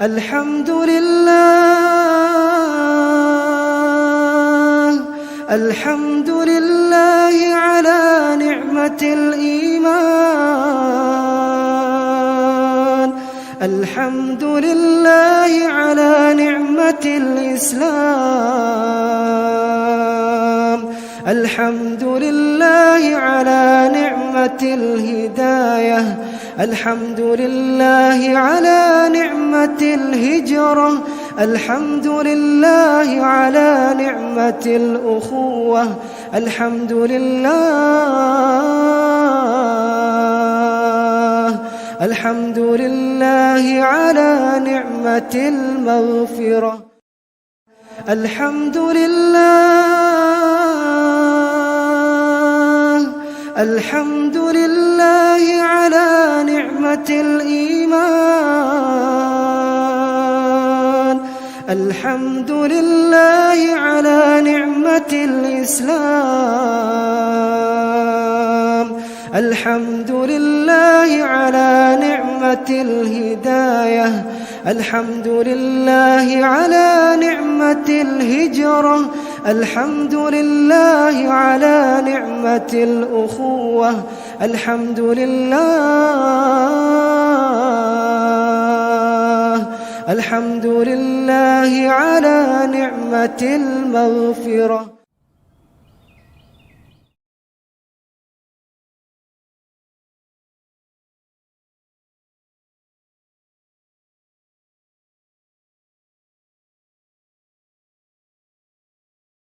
الحمد لله، الحمد لله على نعمة الإيمان، الحمد لله على نعمة الإسلام، الحمد لله على نعمة الهداية، الحمد لله على نعمة الهجرة، الحمد لله على نعمة الأخوة، الحمد لله، الحمد لله على نعمة المغفرة، الحمد لله، الحمد لله على نعمة الإيمان، الحمد لله على نعمة الإسلام، الحمد لله على نعمة الهداية، الحمد لله على نعمة الهجرة، الحمد لله على نعمة الأخوة، الحمد لله، الحمد لله على نعمة المغفرة.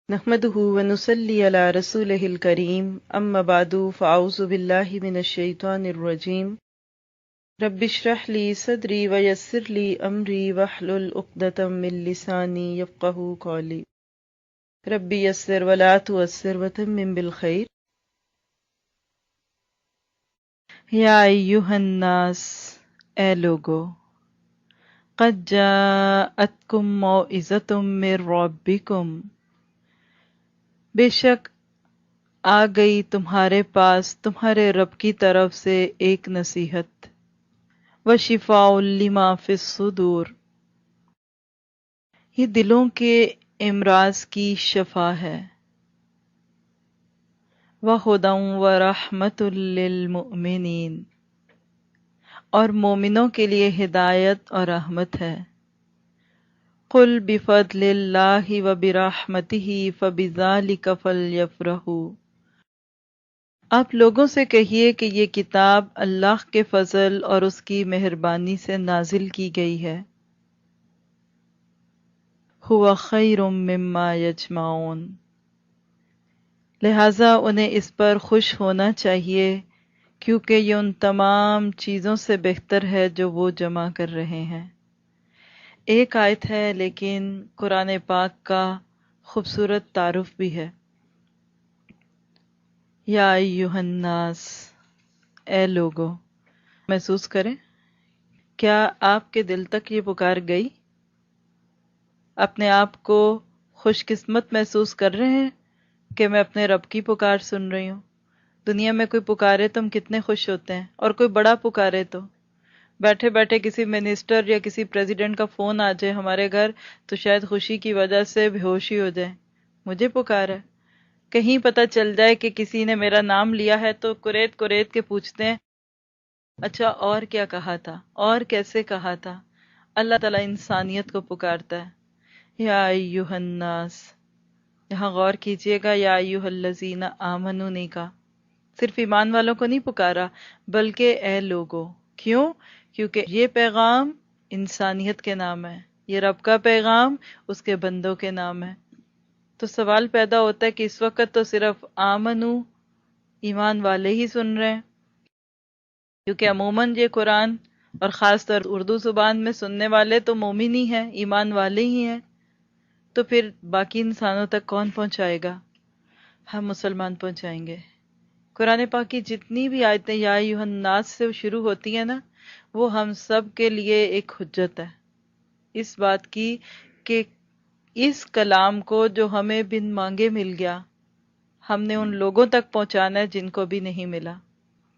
نحمده ونصلي على رسوله الكريم اما بعد فاعوذ بالله من الشيطان الرجيم رب اشرح لي صدري ويسر لي امري واحلل عقدة من لساني يفقهوا قولي رب يسر ولا تعسر وتمم بالخير. یا ایھا الناس، اے لوگو، قد جاءتکم موعظۃ من ربکم، بے شک آ گئی تمہارے پاس تمہارے رب کی طرف سے ایک نصیحت، وشفاء لما فی الصدور، یہ دلوں کے امراض کی شفا ہے، وہدی ورحمۃ للمؤمنین، اور مومنوں کے لیے ہدایت اور رحمت ہے. قل بفضل اللہ وبرحمتہ فبذلک فلیفرحوا، آپ لوگوں سے کہیے کہ یہ کتاب اللہ کے فضل اور اس کی مہربانی سے نازل کی گئی ہے. هو خیر مما یجمعون، لہٰذا انہیں اس پر خوش ہونا چاہیے کیونکہ یہ ان تمام چیزوں سے بہتر ہے جو وہ جمع کر رہے ہیں. ایک آیت ہے لیکن قرآن پاک کا خوبصورت تعارف بھی ہے. یا ایھا الناس، اے لوگو. محسوس کریں، کیا آپ کے دل تک یہ پکار گئی؟ اپنے آپ کو خوش قسمت محسوس کر رہے ہیں کہ میں اپنے رب کی پکار سن رہی ہوں؟ دنیا میں کوئی پکارے تو ہم کتنے خوش ہوتے ہیں، اور کوئی بڑا پکارے تو بیٹھے بیٹھے کسی منسٹر یا کسی پریزیڈنٹ کا فون آ جائے ہمارے گھر تو شاید خوشی کی وجہ سے بے ہوشی ہو جائے. مجھے پکارا ہے. کہیں پتہ چل جائے کہ کسی نے میرا نام لیا ہے تو کریت کریت کے پوچھتے ہیں اچھا اور کیا کہا تھا اور کیسے کہا تھا. اللہ تعالیٰ انسانیت کو پکارتا ہے. یا ایھا الناس، یہاں غور کیجئے گا، یا ایھا الذین آمنوا نہیں کہا، صرف ایمان والوں کو نہیں پکارا بلکہ اے لوگو. کیوں؟ کیونکہ یہ پیغام انسانیت کے نام ہے، یہ رب کا پیغام اس کے بندوں کے نام ہے. تو سوال پیدا ہوتا ہے کہ اس وقت تو صرف آمنو، ایمان والے ہی سن رہے ہیں، کیونکہ عموماً یہ قرآن اور خاص طور اردو زبان میں سننے والے تو مومن ہی ہیں، ایمان والے ہی ہیں. تو پھر باقی انسانوں تک کون پہنچائے گا؟ ہم مسلمان پہنچائیں گے. قرآن پاک کی جتنی بھی آیتیں یا ایھا الناس سے شروع ہوتی ہیں نا، وہ ہم سب کے لیے ایک حجت ہے اس بات کی کہ اس کلام کو جو ہمیں بن مانگے مل گیا، ہم نے ان لوگوں تک پہنچانا ہے جن کو بھی نہیں ملا.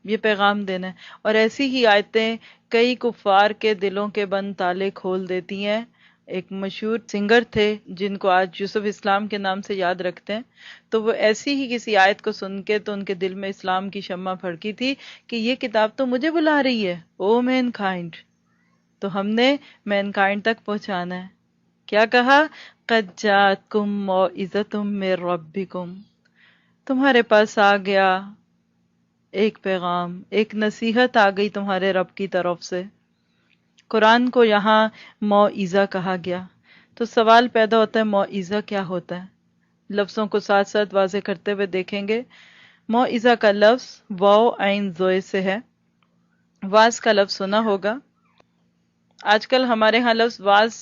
یہ پیغام دینا ہے۔ اور ایسی ہی آیتیں کئی کفار کے دلوں کے بند تالے کھول دیتی ہیں۔ ایک مشہور سنگر تھے جن کو آج یوسف اسلام کے نام سے یاد رکھتے ہیں، تو وہ ایسی ہی کسی آیت کو سن کے تو ان کے دل میں اسلام کی شمع بھڑکی تھی کہ یہ کتاب تو مجھے بلا رہی ہے، او مین کائنڈ، تو ہم نے مین کائنڈ تک پہنچانا ہے۔ کیا کہا؟ قد جاءتکم موعظۃ من ربکم، تمہارے پاس آ گیا ایک پیغام، ایک نصیحت آ گئی تمہارے رب کی طرف سے۔ قرآن کو یہاں موعظہ کہا گیا، تو سوال پیدا ہوتا ہے موعظہ کیا ہوتا ہے؟ لفظوں کو ساتھ ساتھ واضح کرتے ہوئے دیکھیں گے۔ موعظہ کا لفظ واو عین زوئے سے ہے۔ واز کا لفظ سنا ہوگا، آج کل ہمارے ہاں لفظ واز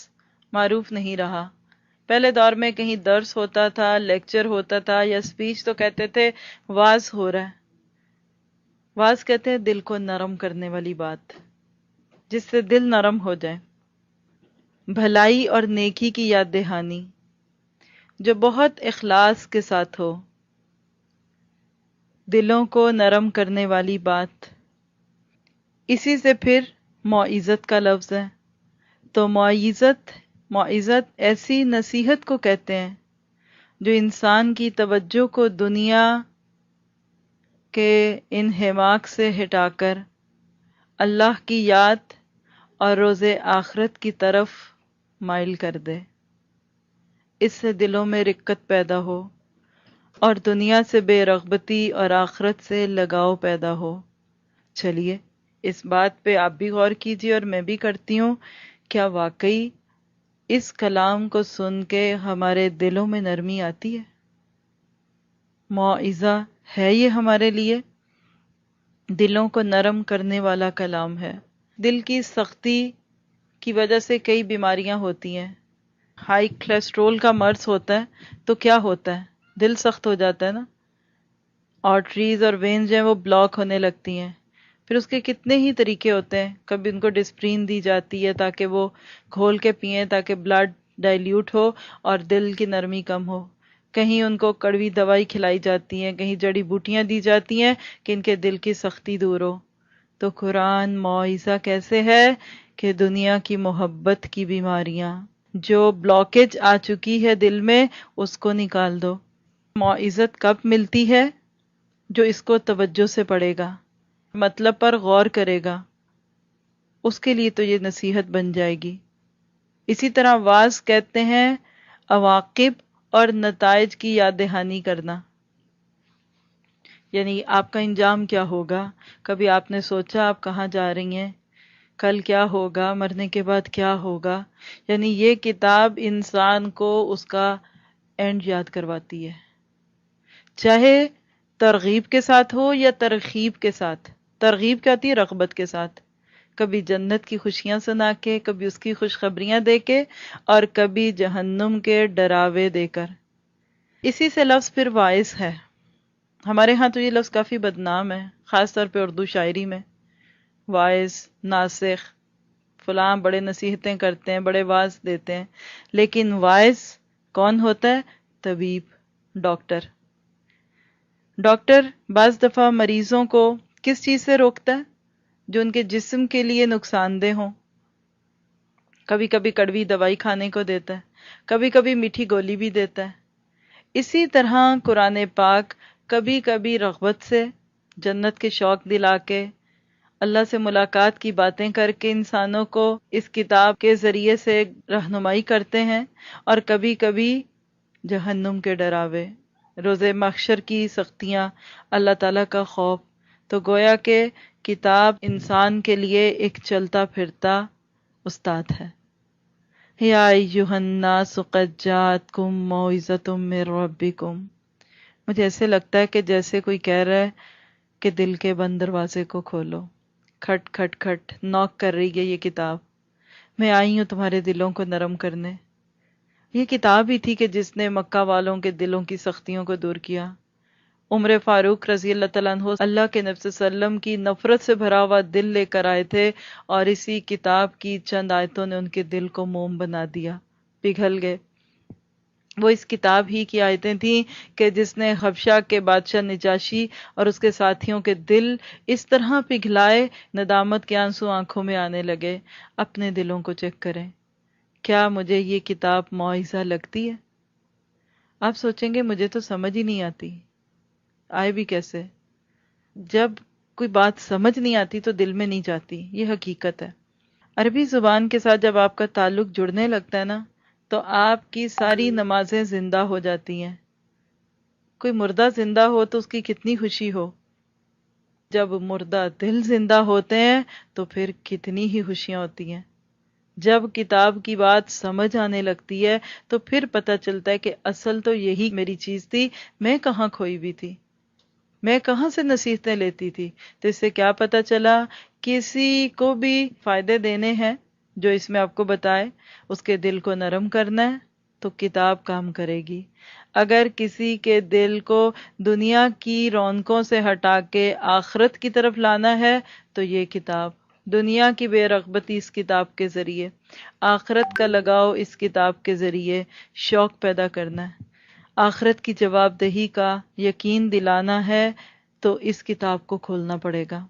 معروف نہیں رہا۔ پہلے دور میں کہیں درس ہوتا تھا، لیکچر ہوتا تھا یا اسپیچ تو کہتے تھے واز ہو رہا ہے۔ واز کہتے ہیں دل کو نرم کرنے والی بات، جس سے دل نرم ہو جائے، بھلائی اور نیکی کی یاد دہانی جو بہت اخلاص کے ساتھ ہو، دلوں کو نرم کرنے والی بات، اسی سے پھر موعظت کا لفظ ہے۔ تو موعظت ایسی نصیحت کو کہتے ہیں جو انسان کی توجہ کو دنیا کے انہماک سے ہٹا کر اللہ کی یاد اور روز آخرت کی طرف مائل کر دے، اس سے دلوں میں رقت پیدا ہو اور دنیا سے بے رغبتی اور آخرت سے لگاؤ پیدا ہو۔ چلیے اس بات پہ آپ بھی غور کیجیے اور میں بھی کرتی ہوں، کیا واقعی اس کلام کو سن کے ہمارے دلوں میں نرمی آتی ہے؟ موعظہ ہے یہ ہمارے لیے، دلوں کو نرم کرنے والا کلام ہے۔ دل کی سختی کی وجہ سے کئی بیماریاں ہوتی ہیں۔ ہائی کولیسٹرول کا مرض ہوتا ہے تو کیا ہوتا ہے؟ دل سخت ہو جاتا ہے نا، آرٹریز اور وینز جو ہیں وہ بلاک ہونے لگتی ہیں۔ پھر اس کے کتنے ہی طریقے ہوتے ہیں، کبھی ان کو ڈسپرین دی جاتی ہے تاکہ وہ گھول کے پئیں تاکہ بلڈ ڈائلیوٹ ہو اور دل کی نرمی کم ہو، کہیں ان کو کڑوی دوائی کھلائی جاتی ہیں، کہیں جڑی بوٹیاں دی جاتی ہیں کہ ان کے دل کی سختی دور ہو۔ تو قرآن موعظہ کیسے ہے کہ دنیا کی محبت کی بیماریاں جو بلاکیج آ چکی ہے دل میں اس کو نکال دو۔ موعظت کب ملتی ہے؟ جو اس کو توجہ سے پڑھے گا، مطلب پر غور کرے گا، اس کے لیے تو یہ نصیحت بن جائے گی۔ اسی طرح واعظ کہتے ہیں عواقب اور نتائج کی یاد دہانی کرنا، یعنی آپ کا انجام کیا ہوگا، کبھی آپ نے سوچا آپ کہاں جا رہی ہیں، کل کیا ہوگا، مرنے کے بعد کیا ہوگا، یعنی یہ کتاب انسان کو اس کا اینڈ یاد کرواتی ہے، چاہے ترغیب کے ساتھ ہو یا ترغیب کے ساتھ۔ ترغیب کیا ہوتی ہے؟ رغبت کے ساتھ، کبھی جنت کی خوشیاں سنا کے، کبھی اس کی خوشخبریاں دے کے، اور کبھی جہنم کے ڈراوے دے کر۔ اسی سے لفظ پھر واعظ ہے۔ ہمارے ہاں تو یہ لفظ کافی بدنام ہے، خاص طور پہ اردو شاعری میں۔ واعظ، ناصح، فلاں بڑے نصیحتیں کرتے ہیں، بڑے واعظ دیتے ہیں، لیکن واعظ کون ہوتا ہے؟ طبیب، ڈاکٹر۔ ڈاکٹر بعض دفعہ مریضوں کو کس چیز سے روکتا ہے؟ جو ان کے جسم کے لیے نقصان دہ ہوں۔ کبھی کبھی کڑوی دوائی کھانے کو دیتا ہے، کبھی کبھی میٹھی گولی بھی دیتا ہے۔ اسی طرح قرآن پاک کبھی کبھی رغبت سے، جنت کے شوق دلا کے، اللہ سے ملاقات کی باتیں کر کے انسانوں کو اس کتاب کے ذریعے سے رہنمائی کرتے ہیں، اور کبھی کبھی جہنم کے ڈراوے، روز محشر کی سختیاں، اللہ تعالیٰ کا خوف۔ تو گویا کہ کتاب انسان کے لیے ایک چلتا پھرتا استاد ہے۔ یا ایھا الناس قد جاءتکم موعظۃ من ربکم، مجھے ایسے لگتا ہے کہ جیسے کوئی کہہ رہا ہے کہ دل کے بند دروازے کو کھولو، کھٹ کھٹ کھٹ نوک کر رہی ہے یہ کتاب، میں آئی ہوں تمہارے دلوں کو نرم کرنے۔ یہ کتاب ہی تھی کہ جس نے مکہ والوں کے دلوں کی سختیوں کو دور کیا۔ عمر فاروق رضی اللہ تعالیٰ عنہ اللہ کے نبی صلی اللہ علیہ وسلم کی نفرت سے بھرا ہوا دل لے کر آئے تھے، اور اسی کتاب کی چند آیتوں نے ان کے دل کو موم بنا دیا، پگھل گئے۔ وہ اس کتاب ہی کی آیتیں تھیں کہ جس نے حبشہ کے بادشاہ نجاشی اور اس کے ساتھیوں کے دل اس طرح پگھلائے، ندامت کے آنسو آنکھوں میں آنے لگے۔ اپنے دلوں کو چیک کریں، کیا مجھے یہ کتاب موعظہ لگتی ہے؟ آپ سوچیں گے مجھے تو سمجھ ہی نہیں آتی، آئے بھی کیسے؟ جب کوئی بات سمجھ نہیں آتی تو دل میں نہیں جاتی، یہ حقیقت ہے۔ عربی زبان کے ساتھ جب آپ کا تعلق جڑنے لگتا ہے نا، تو آپ کی ساری نمازیں زندہ ہو جاتی ہیں۔ کوئی مردہ زندہ ہو تو اس کی کتنی خوشی ہو، جب مردہ دل زندہ ہوتے ہیں تو پھر کتنی ہی خوشیاں ہوتی ہیں۔ جب کتاب کی بات سمجھ آنے لگتی ہے تو پھر پتہ چلتا ہے کہ اصل تو یہی میری چیز تھی، میں کہاں کھوئی بھی تھی، میں کہاں سے نصیحتیں لیتی تھی۔ تو اس سے کیا پتہ چلا، کسی کو بھی فائدے دینے ہیں جو اس میں آپ کو بتائے، اس کے دل کو نرم کرنا ہے تو کتاب کام کرے گی۔ اگر کسی کے دل کو دنیا کی رونقوں سے ہٹا کے آخرت کی طرف لانا ہے تو یہ کتاب، دنیا کی بے رغبتی اس کتاب کے ذریعے، آخرت کا لگاؤ اس کتاب کے ذریعے شوق پیدا کرنا ہے، آخرت کی جواب دہی کا یقین دلانا ہے تو اس کتاب کو کھولنا پڑے گا،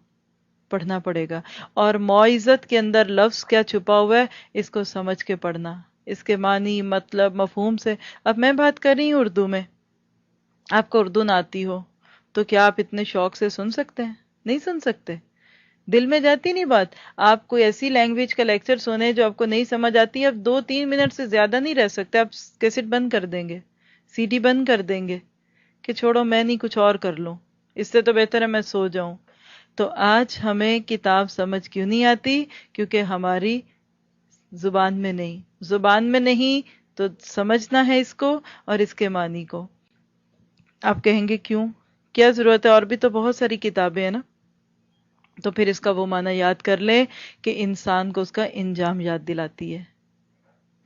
پڑھنا پڑے گا۔ اور موعظت کے اندر لفظ کیا چھپا ہوا ہے، اس کو سمجھ کے پڑھنا، اس کے معنی، مطلب، مفہوم سے۔ اب میں بات کر رہی ہوں اردو میں، آپ کو اردو نہ آتی ہو تو کیا آپ اتنے شوق سے سن سکتے ہیں؟ نہیں سن سکتے، دل میں جاتی نہیں بات۔ آپ کوئی ایسی لینگویج کا لیکچر سنیں جو آپ کو نہیں سمجھ آتی، اب 2-3 منٹ سے زیادہ نہیں رہ سکتے، آپ کیسٹ بند کر دیں گے، سی ڈی بند کر دیں گے کہ چھوڑو میں نہیں، کچھ اور کر لوں، اس سے تو بہتر ہے میں سو جاؤں۔ تو آج ہمیں کتاب سمجھ کیوں نہیں آتی؟ کیونکہ ہماری زبان میں نہیں، زبان میں نہیں تو سمجھنا ہے اس کو اور اس کے معنی کو۔ آپ کہیں گے کیوں، کیا ضرورت ہے، اور بھی تو بہت ساری کتابیں ہیں نا۔ تو پھر اس کا وہ معنی یاد کر لیں کہ انسان کو اس کا انجام یاد دلاتی ہے۔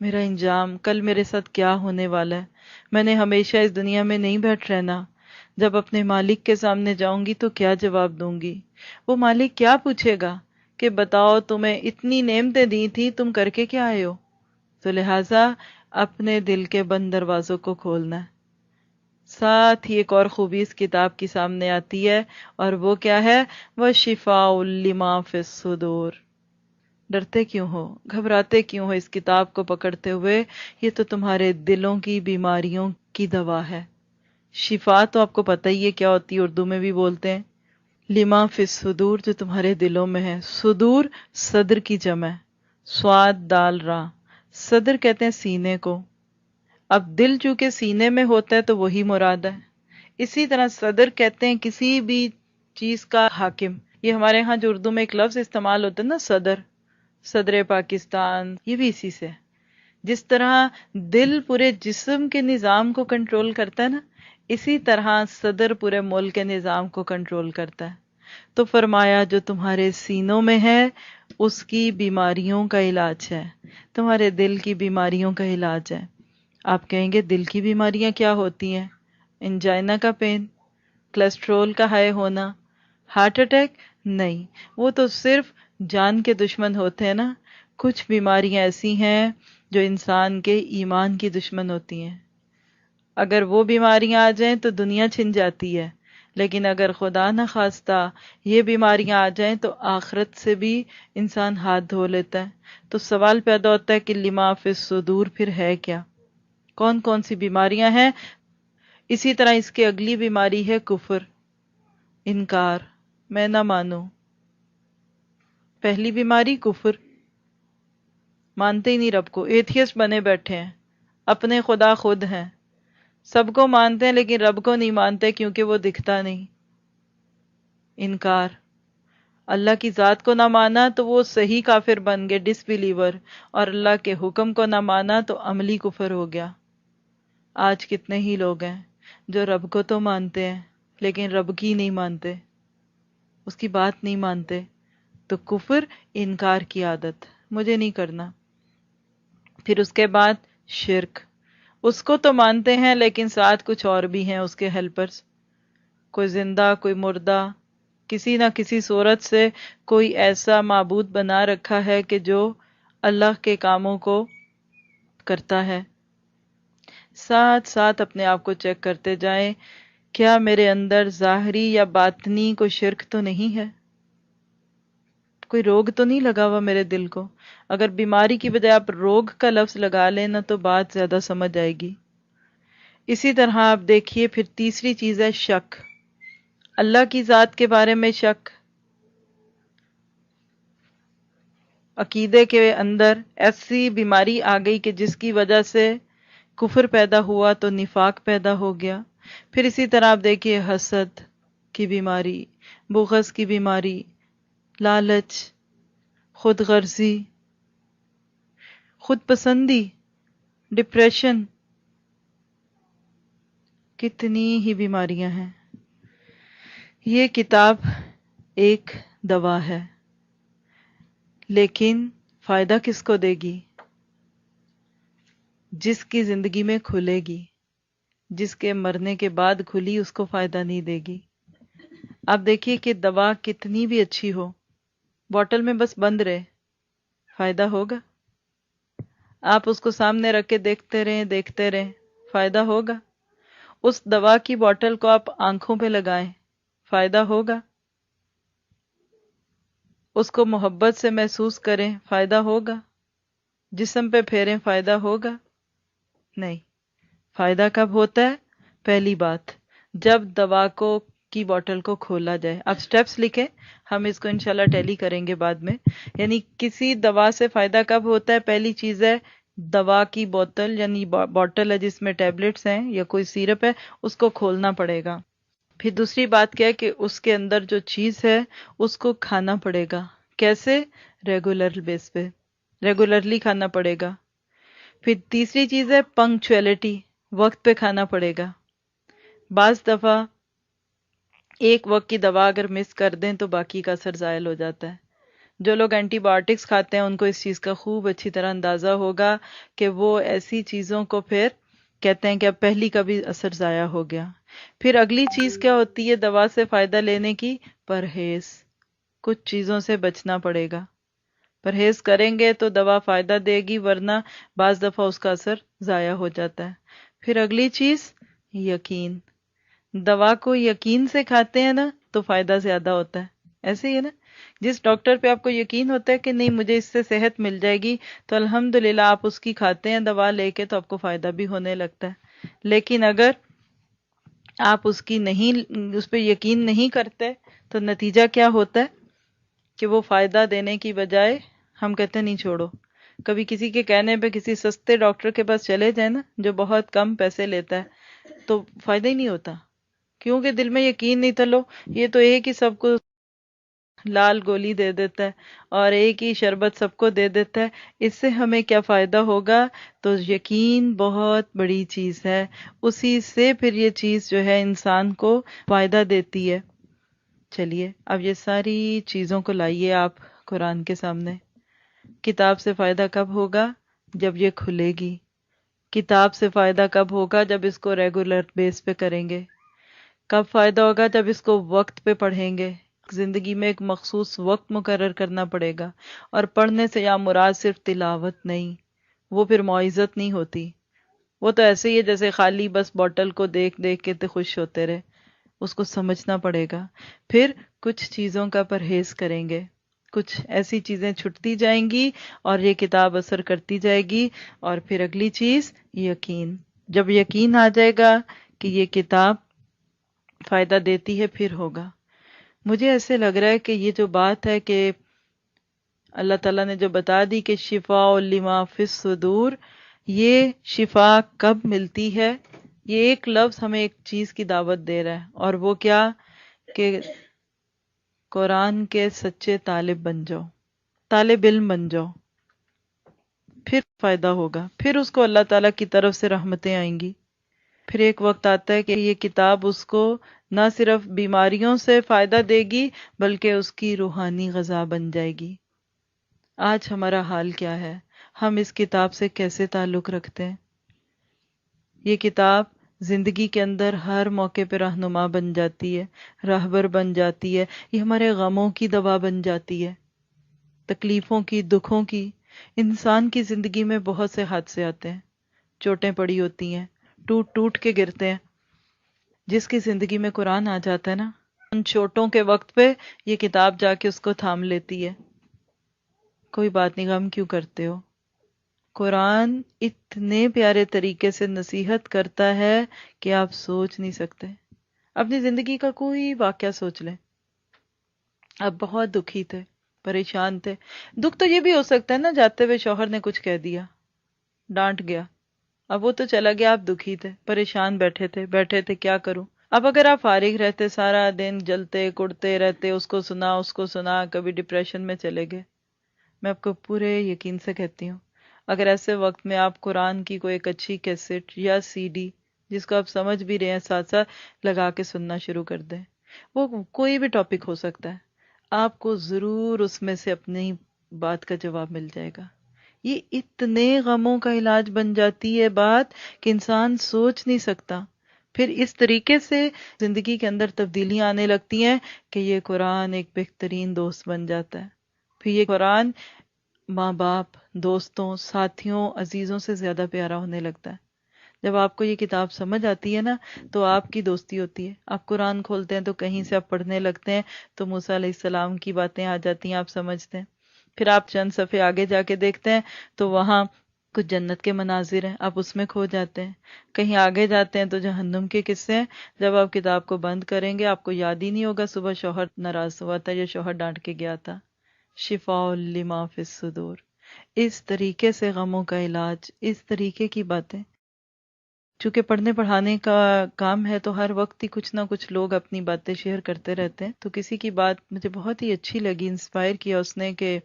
میرا انجام، کل میرے ساتھ کیا ہونے والا ہے، میں نے ہمیشہ اس دنیا میں نہیں بیٹھ رہنا، جب اپنے مالک کے سامنے جاؤں گی تو کیا جواب دوں گی؟ وہ مالک کیا پوچھے گا کہ بتاؤ تمہیں اتنی نعمتیں دی تھی، تم کر کے کیا آئے ہو؟ تو لہٰذا اپنے دل کے بند دروازوں کو کھولنا ہے۔ ساتھ ہی ایک اور خوبی اس کتاب کی سامنے آتی ہے، اور وہ کیا ہے؟ وَشِفَاءٌ لِمَا فِي الصُّدُورِ۔ ڈرتے کیوں ہو، گھبراتے کیوں ہو اس کتاب کو پکڑتے ہوئے؟ یہ تو تمہارے دلوں کی بیماریوں کی دوا ہے۔ شفا تو آپ کو پتہ ہی ہے کیا ہوتی ہے، اردو میں بھی بولتے ہیں، لما فی الصدور، جو تمہارے دلوں میں ہے۔ صدور صدر کی جمع ہے، صاد دال را، صدر کہتے ہیں سینے کو۔ اب دل چونکہ سینے میں ہوتا ہے تو وہی مراد ہے۔ اسی طرح صدر کہتے ہیں کسی بھی چیز کا حاکم۔ یہ ہمارے ہاں جو اردو میں ایک لفظ استعمال ہوتا ہے نا، صدر، صدر پاکستان، یہ بھی اسی سے ہے۔ جس طرح دل پورے جسم کے نظام کو کنٹرول کرتا ہے نا، اسی طرح صدر پورے ملک کے نظام کو کنٹرول کرتا ہے۔ تو فرمایا جو تمہارے سینوں میں ہے اس کی بیماریوں کا علاج ہے، تمہارے دل کی بیماریوں کا علاج ہے۔ آپ کہیں گے دل کی بیماریاں کیا ہوتی ہیں؟ انجائنا کا پین، کولیسٹرول کا ہائی ہونا، ہارٹ اٹیک؟ نہیں، وہ تو صرف جان کے دشمن ہوتے ہیں نا۔ کچھ بیماریاں ایسی ہیں جو انسان کے ایمان کی دشمن ہوتی ہیں۔ اگر وہ بیماریاں آ جائیں تو دنیا چھن جاتی ہے، لیکن اگر خدا نہ خواستہ یہ بیماریاں آ جائیں تو آخرت سے بھی انسان ہاتھ دھو لیتا ہے۔ تو سوال پیدا ہوتا ہے کہ لما فی الصدور پھر ہے کیا؟ کون کون سی بیماریاں ہیں؟ اسی طرح اس کی اگلی بیماری ہے کفر، انکار، میں نہ مانوں۔ پہلی بیماری کفر، مانتے ہی نہیں رب کو، ایتھیسٹ بنے بیٹھے ہیں، اپنے خدا خود ہیں، سب کو مانتے ہیں لیکن رب کو نہیں مانتے کیونکہ وہ دکھتا نہیں۔ انکار، اللہ کی ذات کو نہ مانا تو وہ صحیح کافر بن گئے، ڈس بلیور، اور اللہ کے حکم کو نہ مانا تو عملی کفر ہو گیا۔ آج کتنے ہی لوگ ہیں جو رب کو تو مانتے ہیں لیکن رب کی نہیں مانتے، اس کی بات نہیں مانتے۔ تو کفر، انکار کی عادت، مجھے نہیں کرنا۔ پھر اس کے بعد شرک، اس کو تو مانتے ہیں لیکن ساتھ کچھ اور بھی ہیں اس کے ہیلپرز، کوئی زندہ کوئی مردہ، کسی نہ کسی صورت سے کوئی ایسا معبود بنا رکھا ہے کہ جو اللہ کے کاموں کو کرتا ہے۔ ساتھ ساتھ اپنے آپ کو چیک کرتے جائیں، کیا میرے اندر ظاہری یا باطنی کوئی شرک تو نہیں ہے، کوئی روگ تو نہیں لگا ہوا میرے دل کو۔ اگر بیماری کی بجائے آپ روگ کا لفظ لگا لینا تو بات زیادہ سمجھ آئے گی۔ اسی طرح آپ دیکھیے پھر تیسری چیز ہے شک، اللہ کی ذات کے بارے میں شک، عقیدے کے اندر ایسی بیماری آ گئی کہ جس کی وجہ سے کفر پیدا ہوا تو نفاق پیدا ہو گیا۔ پھر اسی طرح آپ دیکھیے حسد کی بیماری، بغض کی بیماری، لالچ، خود غرضی، خود پسندی، ڈپریشن، کتنی ہی بیماریاں ہیں۔ یہ کتاب ایک دوا ہے، لیکن فائدہ کس کو دے گی؟ جس کی زندگی میں کھلے گی، جس کے مرنے کے بعد کھلی اس کو فائدہ نہیں دے گی۔ آپ دیکھیے کہ دوا کتنی بھی اچھی ہو، بوٹل میں بس بند رہے، فائدہ ہوگا؟ آپ اس کو سامنے رکھ کے دیکھتے رہیں، فائدہ ہوگا؟ اس دوا کی بوٹل کو آپ آنکھوں پہ لگائیں، فائدہ ہوگا؟ اس کو محبت سے محسوس کریں، فائدہ ہوگا؟ جسم پہ پھیریں، فائدہ ہوگا؟ نہیں۔ فائدہ کب ہوتا ہے؟ پہلی بات، جب دوا کو کی بوٹل کو کھولا جائے۔ اب سٹیپس لکھیں، ہم اس کو انشاءاللہ ٹیلی کریں گے بعد میں۔ یعنی کسی دوا سے فائدہ کب ہوتا ہے؟ پہلی چیز ہے دوا کی بوتل، یعنی بوٹل ہے جس میں ٹیبلٹس ہیں یا کوئی سیرپ ہے، اس کو کھولنا پڑے گا۔ پھر دوسری بات کیا ہے کہ اس کے اندر جو چیز ہے اس کو کھانا پڑے گا۔ کیسے؟ ریگولر بیس پہ، ریگولرلی کھانا پڑے گا۔ پھر تیسری چیز ہے پنکچویلٹی، وقت پہ کھانا پڑے گا۔ بعض دفعہ ایک وقت کی دوا اگر مس کر دیں تو باقی کا اثر زائل ہو جاتا ہے۔ جو لوگ اینٹی بایوٹکس کھاتے ہیں ان کو اس چیز کا خوب اچھی طرح اندازہ ہوگا کہ وہ ایسی چیزوں کو پھر کہتے ہیں کہ اب پہلی کا بھی اثر ضائع ہو گیا۔ پھر اگلی چیز کیا ہوتی ہے دوا سے فائدہ لینے کی؟ پرہیز، کچھ چیزوں سے بچنا پڑے گا۔ پرہیز کریں گے تو دوا فائدہ دے گی، ورنہ بعض دفعہ اس کا اثر ضائع ہو جاتا ہے۔ پھر اگلی چیز یقین، دوا کو یقین سے کھاتے ہیں نا تو فائدہ زیادہ ہوتا ہے۔ ایسے ہی ہے نا، جس ڈاکٹر پہ آپ کو یقین ہوتا ہے کہ نہیں مجھے اس سے صحت مل جائے گی تو الحمدللہ آپ اس کی کھاتے ہیں دوا لے کے تو آپ کو فائدہ بھی ہونے لگتا ہے۔ لیکن اگر آپ اس پہ یقین نہیں کرتے تو نتیجہ کیا ہوتا ہے کہ وہ فائدہ دینے کی بجائے ہم کہتے ہیں نہیں چھوڑو۔ کبھی کسی کے کہنے پہ کسی سستے ڈاکٹر کے پاس چلے جائیں نا جو بہت کم پیسے لیتا ہے تو فائدہ ہی نہیں ہوتا، کیونکہ دل میں یقین نہیں تھا، لو یہ تو ایک ہی سب کو لال گولی دے دیتا ہے اور ایک ہی شربت سب کو دے دیتا ہے، اس سے ہمیں کیا فائدہ ہوگا؟ تو یقین بہت بڑی چیز ہے، اسی سے پھر یہ چیز جو ہے انسان کو فائدہ دیتی ہے۔ چلیے اب یہ ساری چیزوں کو لائیے آپ قرآن کے سامنے۔ کتاب سے فائدہ کب ہوگا؟ جب یہ کھلے گی۔ کتاب سے فائدہ کب ہوگا؟ جب اس کو ریگولر بیس پہ کریں گے۔ کب فائدہ ہوگا؟ جب اس کو وقت پہ پڑھیں گے۔ زندگی میں ایک مخصوص وقت مقرر کرنا پڑے گا، اور پڑھنے سے یا مراد صرف تلاوت نہیں، وہ پھر موعظت نہیں ہوتی، وہ تو ایسے ہی ہے جیسے خالی بس بوٹل کو دیکھ دیکھ کے تو خوش ہوتے رہے، اس کو سمجھنا پڑے گا۔ پھر کچھ چیزوں کا پرہیز کریں گے، کچھ ایسی چیزیں چھٹتی جائیں گی اور یہ کتاب اثر کرتی جائے گی۔ اور پھر اگلی چیز یقین، جب یقین آ جائے گا کہ یہ کتاب فائدہ دیتی ہے پھر ہوگا۔ مجھے ایسے لگ رہا ہے کہ یہ جو بات ہے کہ اللہ تعالیٰ نے جو بتا دی کہ شفاء لما فی الصدور، یہ شفا کب ملتی ہے؟ یہ ایک لفظ ہمیں ایک چیز کی دعوت دے رہا ہے، اور وہ کیا؟ کہ قرآن کے سچے طالب بن جاؤ، طالب علم بن جاؤ، پھر فائدہ ہوگا، پھر اس کو اللہ تعالیٰ کی طرف سے رحمتیں آئیں گی۔ پھر ایک وقت آتا ہے کہ یہ کتاب اس کو نہ صرف بیماریوں سے فائدہ دے گی بلکہ اس کی روحانی غذا بن جائے گی۔ آج ہمارا حال کیا ہے؟ ہم اس کتاب سے کیسے تعلق رکھتے ہیں؟ یہ کتاب زندگی کے اندر ہر موقع پہ رہنما بن جاتی ہے، راہبر بن جاتی ہے، یہ ہمارے غموں کی دوا بن جاتی ہے، تکلیفوں کی، دکھوں کی۔ انسان کی زندگی میں بہت سے حادثے آتے ہیں، چوٹیں پڑی ہوتی ہیں، ٹوٹ ٹوٹ کے گرتے ہیں. جس کی زندگی میں قرآن آ جاتا ہے نا، ان چوٹوں کے وقت پہ یہ کتاب جا کے اس کو تھام لیتی ہے. کوئی بات نہیں، غم کیوں کرتے ہو. قرآن اتنے پیارے طریقے سے نصیحت کرتا ہے کہ آپ سوچ نہیں سکتے. اپنی زندگی کا کوئی واقعہ سوچ لیں. آپ بہت دکھی تھے، پریشان تھے. دکھ تو یہ بھی ہو سکتا ہے نا، جاتے ہوئے شوہر نے کچھ کہہ دیا، ڈانٹ گیا. اب وہ تو چلا گیا، آپ دکھی تھے، پریشان بیٹھے تھے کیا کروں. اب اگر آپ فارغ رہتے، سارا دن جلتے کڑتے رہتے، اس کو سنا، کبھی ڈپریشن میں چلے گئے. میں آپ کو پورے یقین سے کہتی ہوں، اگر ایسے وقت میں آپ قرآن کی کوئی ایک اچھی کیسٹ یا سی ڈی جس کو آپ سمجھ بھی رہے ہیں ساتھ ساتھ لگا کے سننا شروع کر دیں، وہ کوئی بھی ٹاپک ہو سکتا ہے، آپ کو ضرور اس میں سے اپنی بات کا جواب مل جائے گا. یہ اتنے غموں کا علاج بن جاتی ہے بات کہ انسان سوچ نہیں سکتا. پھر اس طریقے سے زندگی کے اندر تبدیلیاں آنے لگتی ہیں کہ یہ قرآن ایک بہترین دوست بن جاتا ہے. پھر یہ قرآن ماں باپ، دوستوں، ساتھیوں، عزیزوں سے زیادہ پیارا ہونے لگتا ہے. جب آپ کو یہ کتاب سمجھ آتی ہے نا تو آپ کی دوستی ہوتی ہے. آپ قرآن کھولتے ہیں تو کہیں سے آپ پڑھنے لگتے ہیں تو موسیٰ علیہ السلام کی باتیں آ جاتی ہیں، آپ سمجھتے ہیں. پھر آپ چند صفحے آگے جا کے دیکھتے ہیں تو وہاں کچھ جنت کے مناظر ہیں، آپ اس میں کھو جاتے ہیں. کہیں آگے جاتے ہیں تو جہنم کے قصے ہیں. جب آپ کتاب کو بند کریں گے آپ کو یاد ہی نہیں ہوگا صبح شوہر ناراض ہوا تھا یا شوہر ڈانٹ کے گیا تھا. شفاء لما فی الصدور. اس طریقے سے غموں کا علاج، اس طریقے کی باتیں. چونکہ پڑھنے پڑھانے کا کام ہے تو ہر وقت ہی کچھ نہ کچھ لوگ اپنی باتیں شیئر کرتے رہتے ہیں. تو کسی کی بات مجھے بہت ہی اچھی لگی، انسپائر کیا اس نے کہ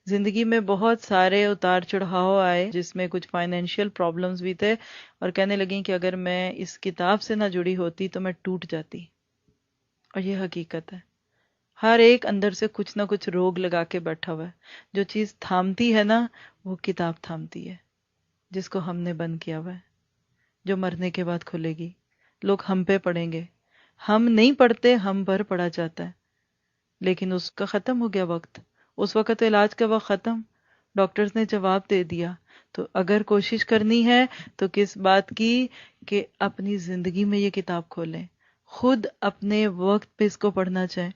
زندگی میں بہت سارے اتار چڑھاؤ آئے جس میں کچھ فائنینشیل پرابلمز بھی تھے، اور کہنے لگیں کہ اگر میں اس کتاب سے نہ جڑی ہوتی تو میں ٹوٹ جاتی. اور یہ حقیقت ہے، ہر ایک اندر سے کچھ نہ کچھ روگ لگا کے بیٹھا ہوا ہے. جو چیز تھامتی ہے نا وہ کتاب تھامتی ہے، جس کو ہم نے بند کیا ہوا ہے، جو مرنے کے بعد کھلے گی. لوگ ہم پہ پڑیں گے، ہم نہیں پڑھتے، ہم پر پڑھا جاتا ہے. لیکن اس کا ختم ہو گیا وقت، اس وقت علاج کا وقت ختم. ڈاکٹرز نے جواب دے دیا. تو اگر کوشش کرنی ہے تو کس بات کی کہ اپنی زندگی میں یہ کتاب کھولیں، خود اپنے وقت پہ اس کو پڑھنا چاہیں.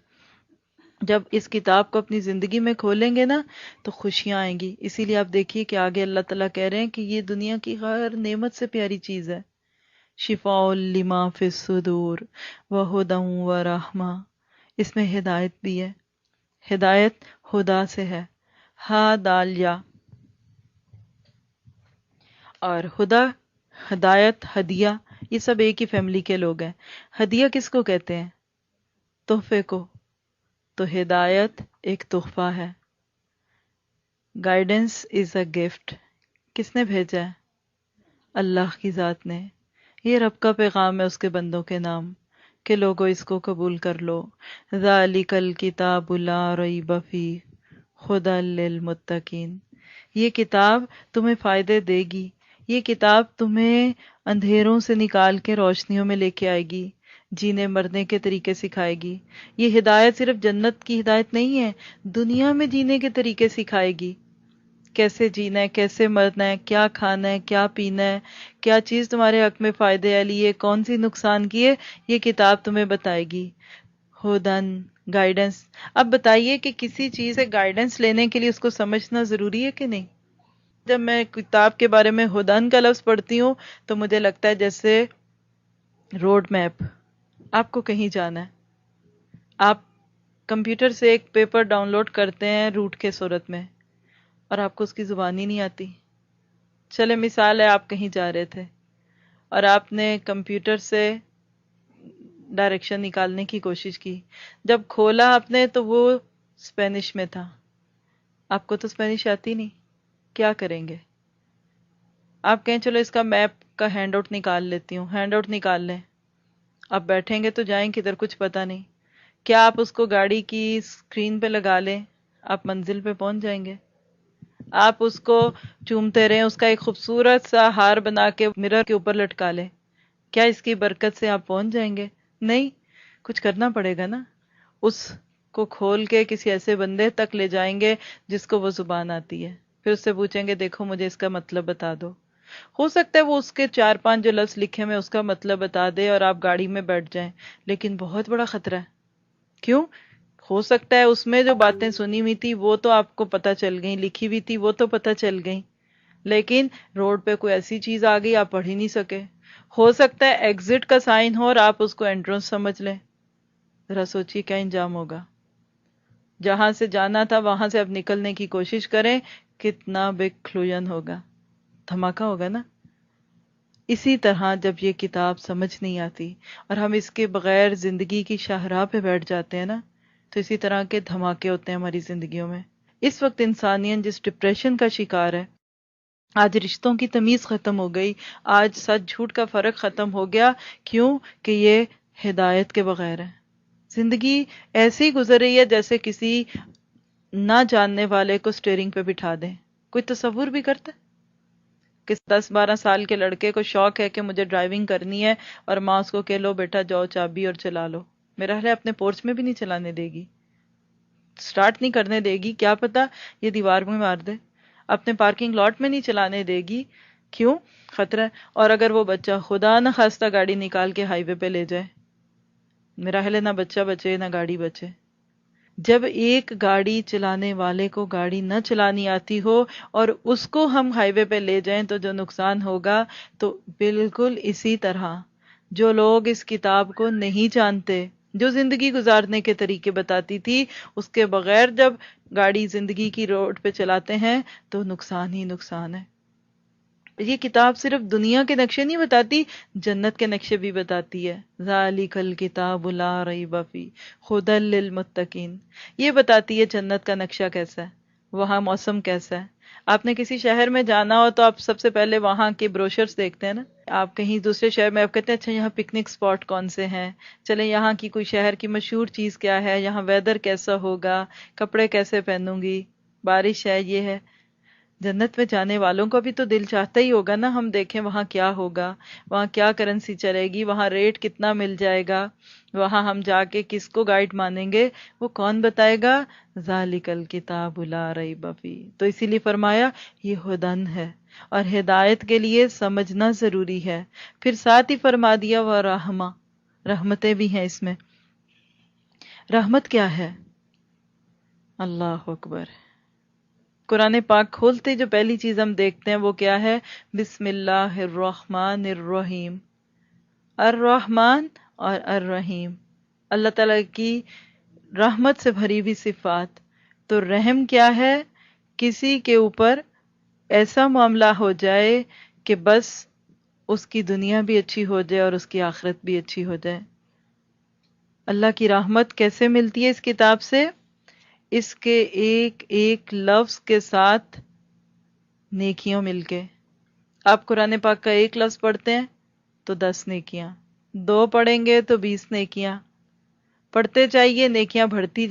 جب اس کتاب کو اپنی زندگی میں کھولیں گے نا تو خوشیاں آئیں گی. اسی لیے آپ دیکھیے کہ آگے اللہ تعالیٰ کہہ رہے ہیں کہ یہ دنیا کی ہر نعمت سے پیاری چیز ہے. شفاء لما فی الصدور وہدی ورحمہ. اس میں ہدایت بھی ہے. ہدایت خدا سے ہے، ہا دال یا. اور خدا، ہدایت، ہدیہ، یہ سب ایک ہی فیملی کے لوگ ہیں. ہدیہ کس کو کہتے ہیں؟ تحفے کو. تو ہدایت ایک تحفہ ہے. Guidance is a gift. کس نے بھیجا ہے؟ اللہ کی ذات نے. یہ رب کا پیغام ہے اس کے بندوں کے نام کہ لوگوں اس کو قبول کر لو. ذالک الکتاب لا ریب فیہ ھدی للمتقین. یہ کتاب تمہیں فائدے دے گی، یہ کتاب تمہیں اندھیروں سے نکال کے روشنیوں میں لے کے آئے گی، جینے مرنے کے طریقے سکھائے گی. یہ ہدایت صرف جنت کی ہدایت نہیں ہے، دنیا میں جینے کے طریقے سکھائے گی. کیسے جینا ہے، کیسے مرنا ہے، کیا کھانا ہے، کیا پینا ہے، کیا چیز تمہارے حق میں فائدے والی ہے، کون سی نقصان کی ہے، یہ کتاب تمہیں بتائے گی. ہدن، گائیڈنس. اب بتائیے کہ کسی چیز سے گائیڈنس لینے کے لیے اس کو سمجھنا ضروری ہے کہ نہیں؟ جب میں کتاب کے بارے میں ہدن کا لفظ پڑھتی ہوں تو مجھے لگتا ہے جیسے روڈ میپ. آپ کو کہیں جانا ہے، آپ کمپیوٹر سے ایک پیپر ڈاؤن لوڈ کرتے ہیں روٹ کے صورت میں، اور آپ کو اس کی زبان ہی نہیں آتی. چلے مثال ہے، آپ کہیں جا رہے تھے اور آپ نے کمپیوٹر سے ڈائریکشن نکالنے کی کوشش کی. جب کھولا آپ نے تو وہ اسپینش میں تھا. آپ کو تو اسپینش آتی نہیں، کیا کریں گے؟ آپ کہیں چلو اس کا میپ کا ہینڈ آؤٹ نکال لیتی ہوں. ہینڈ آؤٹ نکال لیں، آپ بیٹھیں گے تو جائیں کدھر کچھ پتہ نہیں. کیا آپ اس کو گاڑی کی اسکرین پہ لگا لیں، آپ منزل پہ پہنچ جائیں گے؟ آپ اس کو چومتے رہیں، اس کا ایک خوبصورت سا ہار بنا کے مرر کے اوپر لٹکا لیں، کیا اس کی برکت سے آپ پہنچ جائیں گے؟ نہیں، کچھ کرنا پڑے گا نا. اس کو کھول کے کسی ایسے بندے تک لے جائیں گے جس کو وہ زبان آتی ہے، پھر اس سے پوچھیں گے دیکھو مجھے اس کا مطلب بتا دو. ہو سکتا ہے وہ اس کے 4-5 جو لفظ لکھے میں اس کا مطلب بتا دے اور آپ گاڑی میں بیٹھ جائیں، لیکن بہت بڑا خطرہ ہے۔ کیوں؟ ہو سکتا ہے اس میں جو باتیں سنی ہوئی تھی وہ تو آپ کو پتہ چل گئیں، لکھی ہوئی تھی وہ تو پتہ چل گئیں، لیکن روڈ پہ کوئی ایسی چیز آ گئی آپ پڑھ ہی نہیں سکے۔ ہو سکتا ہے ایگزٹ کا سائن ہو اور آپ اس کو انٹرنس سمجھ لیں، ذرا سوچیے کیا انجام ہوگا۔ جہاں سے جانا تھا وہاں سے اب نکلنے کی کوشش کریں، کتنا بگ کلوژن ہوگا، دھماکہ ہوگا نا۔ اسی طرح جب یہ کتاب سمجھ نہیں آتی اور ہم اس کے بغیر زندگی کی شاہراہ پہ بیٹھ جاتے ہیں نا، تو اسی طرح کے دھماکے ہوتے ہیں ہماری زندگیوں میں۔ اس وقت انسانیت جس ڈپریشن کا شکار ہے، آج رشتوں کی تمیز ختم ہو گئی، آج سچ جھوٹ کا فرق ختم ہو گیا، کیوں کہ یہ ہدایت کے بغیر ہے۔ زندگی ایسے ہی گزر رہی ہے جیسے کسی نہ جاننے والے کو سٹیئرنگ پہ بٹھا دیں۔ کوئی تصور بھی کرتا ہے کہ 10-12 سال کے لڑکے کو شوق ہے کہ مجھے ڈرائیونگ کرنی ہے اور ماں اس کو کہ لو بیٹا جاؤ چابی اور چلا لو، میرا خیال ہے اپنے پورچ میں بھی نہیں چلانے دے گی، سٹارٹ نہیں کرنے دے گی، کیا پتا یہ دیوار میں مار دے، اپنے پارکنگ لاٹ میں نہیں چلانے دے گی، کیوں؟ خطرہ ہے۔ اور اگر وہ بچہ خدا نہ خواستہ گاڑی نکال کے ہائی وے پہ لے جائے، میرا خیال ہے نہ بچہ بچے نہ گاڑی بچے۔ جب ایک گاڑی چلانے والے کو گاڑی نہ چلانی آتی ہو اور اس کو ہم ہائی وے پہ لے جائیں تو جو نقصان ہوگا، تو بالکل اسی طرح جو لوگ اس کتاب کو نہیں جانتے، جو زندگی گزارنے کے طریقے بتاتی تھی، اس کے بغیر جب گاڑی زندگی کی روڈ پہ چلاتے ہیں تو نقصان ہی نقصان ہے۔ یہ کتاب صرف دنیا کے نقشے نہیں بتاتی، جنت کے نقشے بھی بتاتی ہے۔ ذالک الکتاب لا ریب فیہ ھدی للمتقین، یہ بتاتی ہے جنت کا نقشہ کیسا ہے، وہاں موسم کیسا ہے۔ آپ نے کسی شہر میں جانا ہو تو آپ سب سے پہلے وہاں کے بروشرز دیکھتے ہیں نا۔ آپ کہیں دوسرے شہر میں آپ کہتے ہیں اچھا یہاں پکنک سپاٹ کون سے ہیں، چلیں یہاں کی کوئی شہر کی مشہور چیز کیا ہے، یہاں ویدر کیسا ہوگا، کپڑے کیسے پہنوں گی، بارش ہے، یہ ہے۔ جنت میں جانے والوں کا بھی تو دل چاہتا ہی ہوگا نا ہم دیکھیں وہاں کیا ہوگا، وہاں کیا کرنسی چلے گی، وہاں ریٹ کتنا مل جائے گا، وہاں ہم جا کے کس کو گائیڈ مانیں گے، وہ کون بتائے گا؟ ذالک الکتاب لا ریب فیہ۔ تو اسی لیے فرمایا یہ ہدن ہے، اور ہدایت کے لیے سمجھنا ضروری ہے۔ پھر ساتھ ہی فرما دیا وہ رحمہ، رحمتیں بھی ہیں اس میں۔ رحمت کیا ہے؟ اللہ اکبر۔ قرآن پاک کھولتے جو پہلی چیز ہم دیکھتے ہیں وہ کیا ہے؟ بسم اللہ الرحمن الرحیم۔ الرحمن اور الرحیم، اللہ تعالیٰ کی رحمت سے بھری ہوئی صفات۔ تو رحم کیا ہے؟ کسی کے اوپر ایسا معاملہ ہو جائے کہ بس اس کی دنیا بھی اچھی ہو جائے اور اس کی آخرت بھی اچھی ہو جائے۔ اللہ کی رحمت کیسے ملتی ہے اس کتاب سے؟ اس کے ایک ایک لفظ کے ساتھ نیکیاں مل کے۔ آپ قرآن پاک کا ایک لفظ پڑھتے ہیں تو 10 نیکیاں، 2 پڑھیں گے تو 20 نیکیاں، پڑھتے جائیے نیکیاں بڑھتی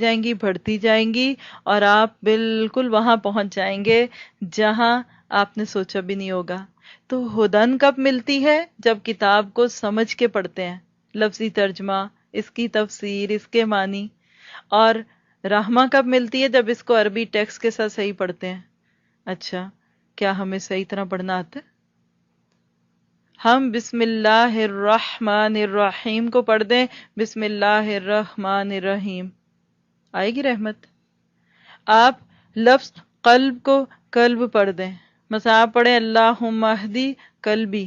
جائیں گی اور آپ بالکل وہاں پہنچ جائیں گے جہاں آپ نے سوچا بھی نہیں ہوگا۔ تو ہدن کب ملتی ہے؟ جب کتاب کو سمجھ کے پڑھتے ہیں، لفظی ترجمہ، اس کی تفسیر، اس کے معنی۔ اور رحمہ کب ملتی ہے؟ جب اس کو عربی ٹیکسٹ کے ساتھ صحیح پڑھتے ہیں۔ اچھا کیا ہمیں صحیح طرح پڑھنا آتا ہے؟ ہم بسم اللہ الرحمن الرحیم کو پڑھ دیں بسم اللہ الرحمن الرحیم، آئے گی رحمت؟ آپ لفظ قلب کو قلب پڑھ دیں، مثلا آپ پڑھیں اللہم اہدی قلبی،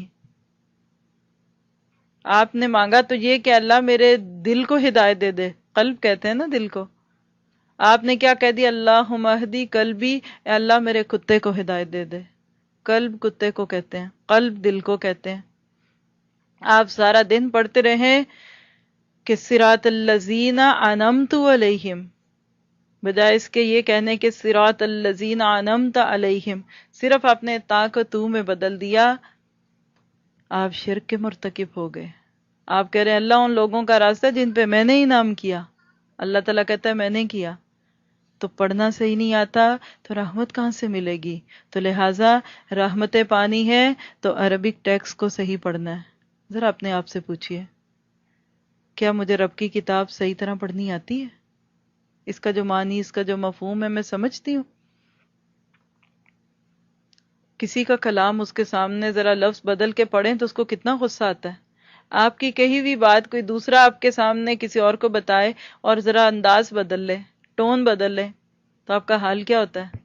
آپ نے مانگا تو یہ کہ اللہ میرے دل کو ہدایت دے دے، قلب کہتے ہیں نا دل کو۔ آپ نے کیا کہہ دیا؟ اللہم اہدی قلبی، اے اللہ میرے کتے کو ہدایت دے دے۔ قلب کتے کو کہتے ہیں، قلب دل کو کہتے ہیں۔ آپ سارا دن پڑھتے رہیں کہ صراط الذین انعمت علیہم، بجائے اس کے یہ کہنے کہ صراط الذین انعمت علیہم، صرف اپنے تا کو تو میں بدل دیا، آپ شرک کے مرتکب ہو گئے۔ آپ کہہ رہے ہیں اللہ ان لوگوں کا راستہ جن پہ میں نے انعام کیا، اللہ تعالیٰ کہتا ہے میں نے کیا۔ تو پڑھنا صحیح نہیں آتا تو رحمت کہاں سے ملے گی؟ تو لہٰذا رحمتیں پانی ہے تو عربک ٹیکسٹ کو صحیح پڑھنا ہے۔ ذرا اپنے آپ سے پوچھئے کیا مجھے رب کی کتاب صحیح طرح پڑھنی آتی ہے؟ اس کا جو معنی، اس کا جو مفہوم ہے میں سمجھتی ہوں؟ کسی کا کلام اس کے سامنے ذرا لفظ بدل کے پڑھیں تو اس کو کتنا غصہ آتا ہے. آپ کی کہی ہوئی بات کوئی دوسرا آپ کے سامنے کسی اور کو بتائے اور ذرا انداز بدل لے، ٹون بدل لے، تو آپ کا حال کیا ہوتا ہے؟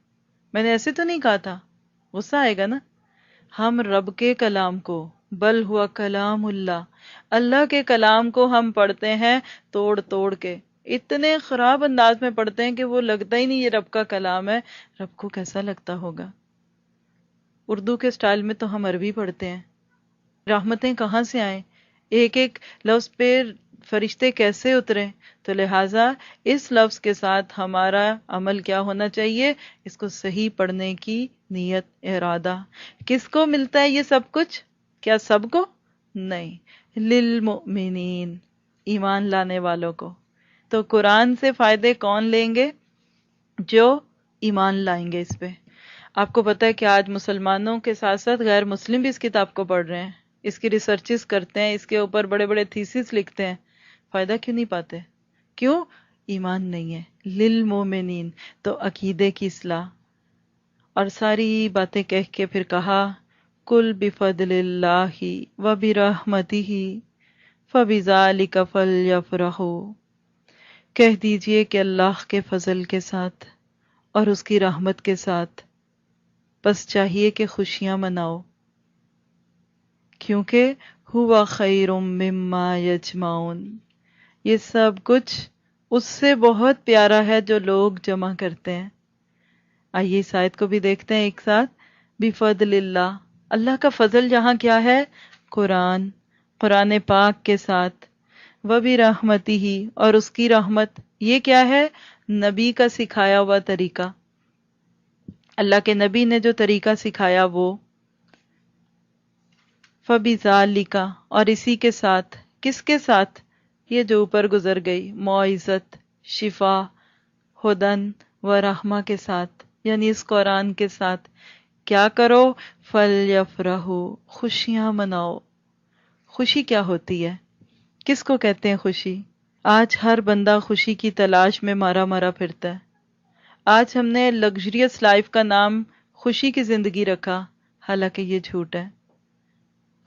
میں نے ایسے تو نہیں کہا تھا، غصہ آئے گا نا. ہم رب کے کلام کو، بل ہوا کلام اللہ، اللہ کے کلام کو ہم پڑھتے ہیں توڑ توڑ کے، اتنے خراب انداز میں پڑھتے ہیں کہ وہ لگتا ہی نہیں یہ رب کا کلام ہے. رب کو کیسا لگتا ہوگا؟ اردو کے سٹائل میں تو ہم عربی پڑھتے ہیں. رحمتیں کہاں سے آئیں؟ ایک ایک لفظ پہ فرشتے کیسے اترے؟ تو لہٰذا اس لفظ کے ساتھ ہمارا عمل کیا ہونا چاہیے؟ اس کو صحیح پڑھنے کی نیت، ارادہ. کس کو ملتا ہے یہ سب کچھ؟ کیا سب کو؟ نہیں، للمؤمنین، ایمان لانے والوں کو. تو قرآن سے فائدے کون لیں گے؟ جو ایمان لائیں گے اس پہ. آپ کو پتہ ہے کہ آج مسلمانوں کے ساتھ ساتھ غیر مسلم بھی اس کتاب کو پڑھ رہے ہیں، اس کی ریسرچز کرتے ہیں، اس کے اوپر بڑے بڑے تھیسس لکھتے ہیں. فائدہ کیوں نہیں پاتے؟ کیوں؟ ایمان نہیں ہے. للمومنین، تو عقیدے کی اصلاح. اور ساری باتیں کہہ کے پھر کہا کل بفضل اللہ وبرحمتہ فبذالک فلیفرحوا، کہہ دیجئے کہ اللہ کے فضل کے ساتھ اور اس کی رحمت کے ساتھ بس چاہیے کہ خوشیاں مناؤ، کیونکہ ہوا خیر مما یجمعون، یہ سب کچھ اس سے بہت پیارا ہے جو لوگ جمع کرتے ہیں. آئیے اس آیت کو بھی دیکھتے ہیں ایک ساتھ. بفضل اللہ، اللہ کا فضل جہاں کیا ہے؟ قرآن، قرآن پاک کے ساتھ. وبرحمتہ، اور اس کی رحمت. یہ کیا ہے؟ نبی کا سکھایا ہوا طریقہ. اللہ کے نبی نے جو طریقہ سکھایا وہ. فبذالک، اور اسی کے ساتھ. کس کے ساتھ؟ یہ جو اوپر گزر گئی، موعظت، شفا، ہدن و رحمہ کے ساتھ، یعنی اس قرآن کے ساتھ کیا کرو؟ فلیفرحوا، خوشیاں مناؤ. خوشی کیا ہوتی ہے؟ کس کو کہتے ہیں خوشی؟ آج ہر بندہ خوشی کی تلاش میں مارا مارا پھرتا ہے. آج ہم نے لگژریس لائف کا نام خوشی کی زندگی رکھا، حالانکہ یہ جھوٹ ہے.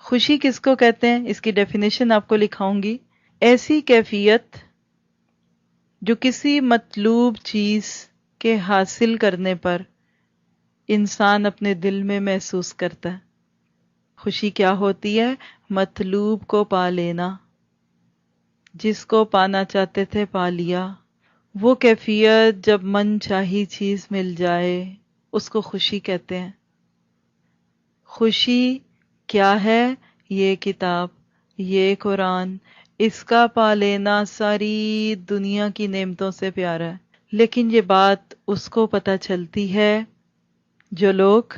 خوشی کس کو کہتے ہیں؟ اس کی ڈیفینیشن آپ کو لکھاؤں گی. ایسی کیفیت جو کسی مطلوب چیز کے حاصل کرنے پر انسان اپنے دل میں محسوس کرتا ہے. خوشی کیا ہوتی ہے؟ مطلوب کو پا لینا. جس کو پانا چاہتے تھے پا لیا. وہ کیفیت جب من چاہی چیز مل جائے اس کو خوشی کہتے ہیں. خوشی کیا ہے؟ یہ کتاب، یہ قرآن، اس کا پا لینا ساری دنیا کی نعمتوں سے پیارا ہے. لیکن یہ بات اس کو پتہ چلتی ہے جو لوگ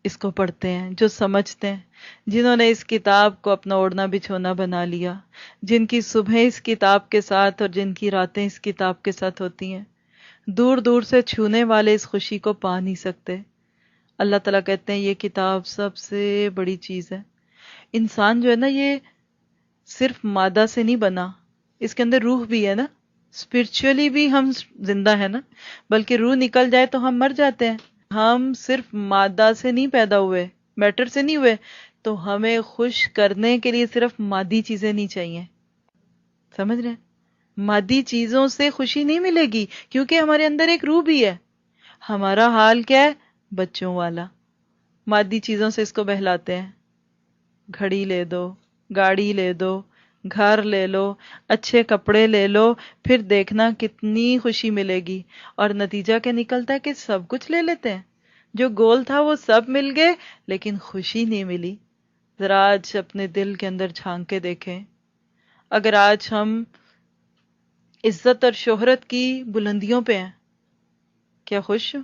اس کو پڑھتے ہیں، جو سمجھتے ہیں، جنہوں نے اس کتاب کو اپنا اوڑھنا بچھونا بنا لیا، جن کی صبح اس کتاب کے ساتھ اور جن کی راتیں اس کتاب کے ساتھ ہوتی ہیں. دور دور سے چھونے والے اس خوشی کو پا نہیں سکتے. اللہ تعالیٰ کہتے ہیں یہ کتاب سب سے بڑی چیز ہے. انسان جو ہے نا یہ صرف مادہ سے نہیں بنا، اس کے اندر روح بھی ہے نا. اسپرچولی بھی ہم زندہ ہیں نا، بلکہ روح نکل جائے تو ہم مر جاتے ہیں. ہم صرف مادہ سے نہیں پیدا ہوئے، میٹر سے نہیں ہوئے. تو ہمیں خوش کرنے کے لیے صرف مادی چیزیں نہیں چاہیے. سمجھ رہے ہیں؟ مادی چیزوں سے خوشی نہیں ملے گی، کیونکہ ہمارے اندر ایک روح بھی ہے. ہمارا حال کیا ہے؟ بچوں والا. مادی چیزوں سے اس کو بہلاتے ہیں. گھڑی لے دو، گاڑی لے دو، گھر لے لو، اچھے کپڑے لے لو، پھر دیکھنا کتنی خوشی ملے گی. اور نتیجہ کیا نکلتا ہے کہ سب کچھ لے لیتے ہیں. جو گول تھا وہ سب مل گئے لیکن خوشی نہیں ملی. ذرا آج اپنے دل کے اندر جھانک کے دیکھیں. اگر آج ہم عزت اور شہرت کی بلندیوں پہ ہیں، کیا خوش ہو؟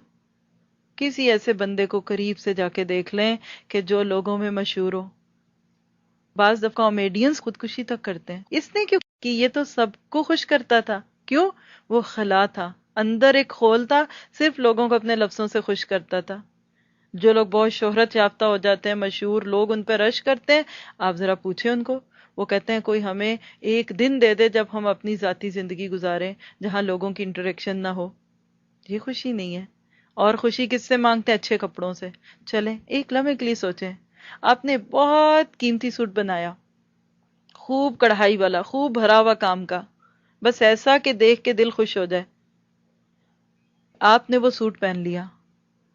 کسی ایسے بندے کو قریب سے جا کے دیکھ لیں کہ جو لوگوں میں مشہور ہو. بعض دفعہ کامیڈینز خودکشی تک کرتے ہیں. اس نے کیوں کہ یہ تو سب کو خوش کرتا تھا. کیوں؟ وہ خلا تھا، اندر ایک خول تھا، صرف لوگوں کو اپنے لفظوں سے خوش کرتا تھا. جو لوگ بہت شہرت یافتہ ہو جاتے ہیں، مشہور لوگ ان پہ رش کرتے ہیں، آپ ذرا پوچھیں ان کو، وہ کہتے ہیں کوئی ہمیں ایک دن دے دے جب ہم اپنی ذاتی زندگی گزاریں جہاں لوگوں کی انٹریکشن نہ ہو. یہ خوشی نہیں ہے. اور خوشی کس سے مانگتے ہیں؟ اچھے کپڑوں سے. چلیں ایک لمحے کے لیے سوچیں، آپ نے بہت قیمتی سوٹ بنایا، خوب کڑھائی والا، خوب بھرا ہوا کام کا، بس ایسا کہ دیکھ کے دل خوش ہو جائے. آپ نے وہ سوٹ پہن لیا،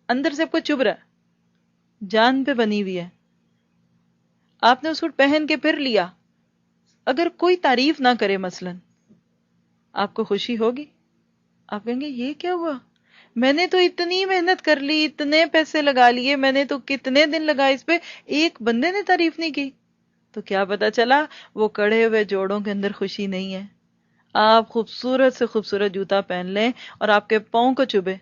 اندر سے آپ کو چبھ رہا ہے، جان پہ بنی ہوئی ہے. آپ نے وہ سوٹ پہن کے پھر لیا، اگر کوئی تعریف نہ کرے مثلاً، آپ کو خوشی ہوگی؟ آپ کہیں گے یہ کیا ہوا، میں نے تو اتنی محنت کر لی، اتنے پیسے لگا لیے، میں نے تو کتنے دن لگائے اس پہ، ایک بندے نے تعریف نہیں کی. تو کیا پتا چلا وہ کڑے ہوئے جوڑوں کے اندر خوشی نہیں ہے. آپ خوبصورت سے خوبصورت جوتا پہن لیں اور آپ کے پاؤں کو چبھے،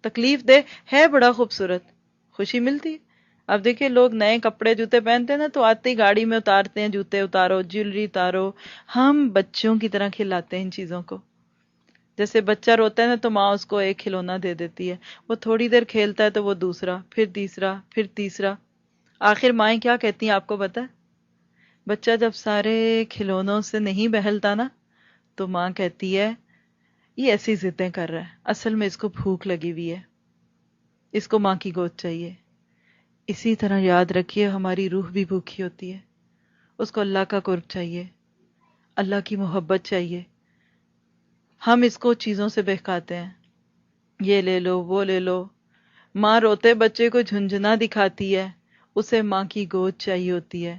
تکلیف دے، ہے بڑا خوبصورت، خوشی ملتی ہے. اب دیکھیں لوگ نئے کپڑے جوتے پہنتے ہیں نا تو آتے ہی گاڑی میں اتارتے ہیں، جوتے اتارو، جیولری اتارو. ہم بچوں کی طرح کھلاتے ہیں ان چیزوں کو. جیسے بچہ روتا ہے نا تو ماں اس کو ایک کھلونا دے دیتی ہے، وہ تھوڑی دیر کھیلتا ہے تو وہ دوسرا، پھر تیسرا، پھر تیسرا. آخر مائیں کیا کہتی ہیں آپ کو پتہ ہے؟ بچہ جب سارے کھلونوں سے نہیں بہلتا نا تو ماں کہتی ہے یہ ایسی ضدیں کر رہا ہے، اصل میں اس کو بھوک لگی ہوئی ہے، اس کو ماں کی گود چاہیے. اسی طرح یاد رکھیے ہماری روح بھی بھوکی ہوتی ہے، اس کو اللہ کا قرب چاہیے، اللہ کی محبت چاہیے. ہم اس کو چیزوں سے بہکاتے ہیں، یہ لے لو وہ لے لو. ماں روتے بچے کو جھنجھنا دکھاتی ہے، اسے ماں کی گود چاہیے ہوتی ہے.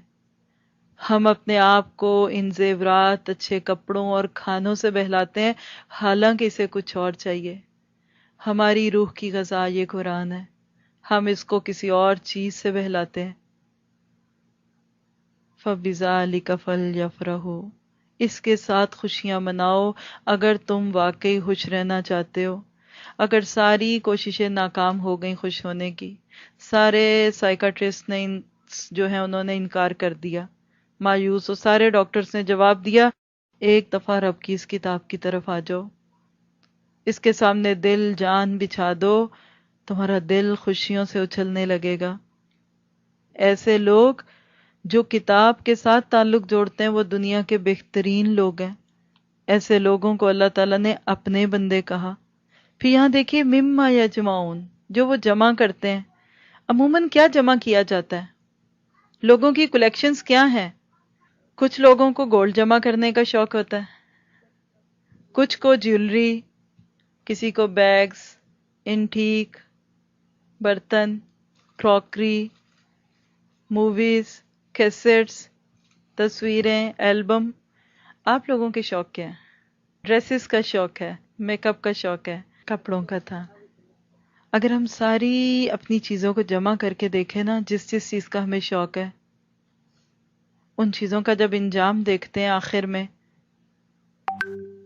ہم اپنے آپ کو ان زیورات، اچھے کپڑوں اور کھانوں سے بہلاتے ہیں، حالانکہ اسے کچھ اور چاہیے. ہماری روح کی غذا یہ قرآن ہے، ہم اس کو کسی اور چیز سے بہلاتے ہیں. فَبِذَلِكَ فَلْيَفْرَحُوا، اس کے ساتھ خوشیاں مناؤ اگر تم واقعی خوش رہنا چاہتے ہو. اگر ساری کوششیں ناکام ہو گئیں خوش ہونے کی، سارے سائیکاٹرسٹ نے جو ہیں انہوں نے انکار کر دیا، مایوس ہو، سارے ڈاکٹرز نے جواب دیا ایک دفعہ رب کی اس کتاب کی طرف آ جاؤ، اس کے سامنے دل جان بچھا دو، تمہارا دل خوشیوں سے اچھلنے لگے گا. ایسے لوگ جو کتاب کے ساتھ تعلق جوڑتے ہیں وہ دنیا کے بہترین لوگ ہیں. ایسے لوگوں کو اللہ تعالیٰ نے اپنے بندے کہا. پھر یہاں دیکھیے مما یجمعون، جو وہ جمع کرتے ہیں. عموماً کیا جمع کیا جاتا ہے؟ لوگوں کی کلیکشنز کیا ہیں؟ کچھ لوگوں کو گولڈ جمع کرنے کا شوق ہوتا ہے، کچھ کو جیولری، کسی کو بیگز، انٹیک، برتن، کراکری، موویز، کیسٹس، تصویریں، البم. آپ لوگوں کے شوق کیا ہے؟ ڈریسز کا شوق ہے، میک اپ کا شوق ہے، کپڑوں کا تھا. اگر ہم ساری اپنی چیزوں کو جمع کر کے دیکھیں نا، جس جس چیز کا ہمیں شوق ہے، ان چیزوں کا جب انجام دیکھتے ہیں آخر میں،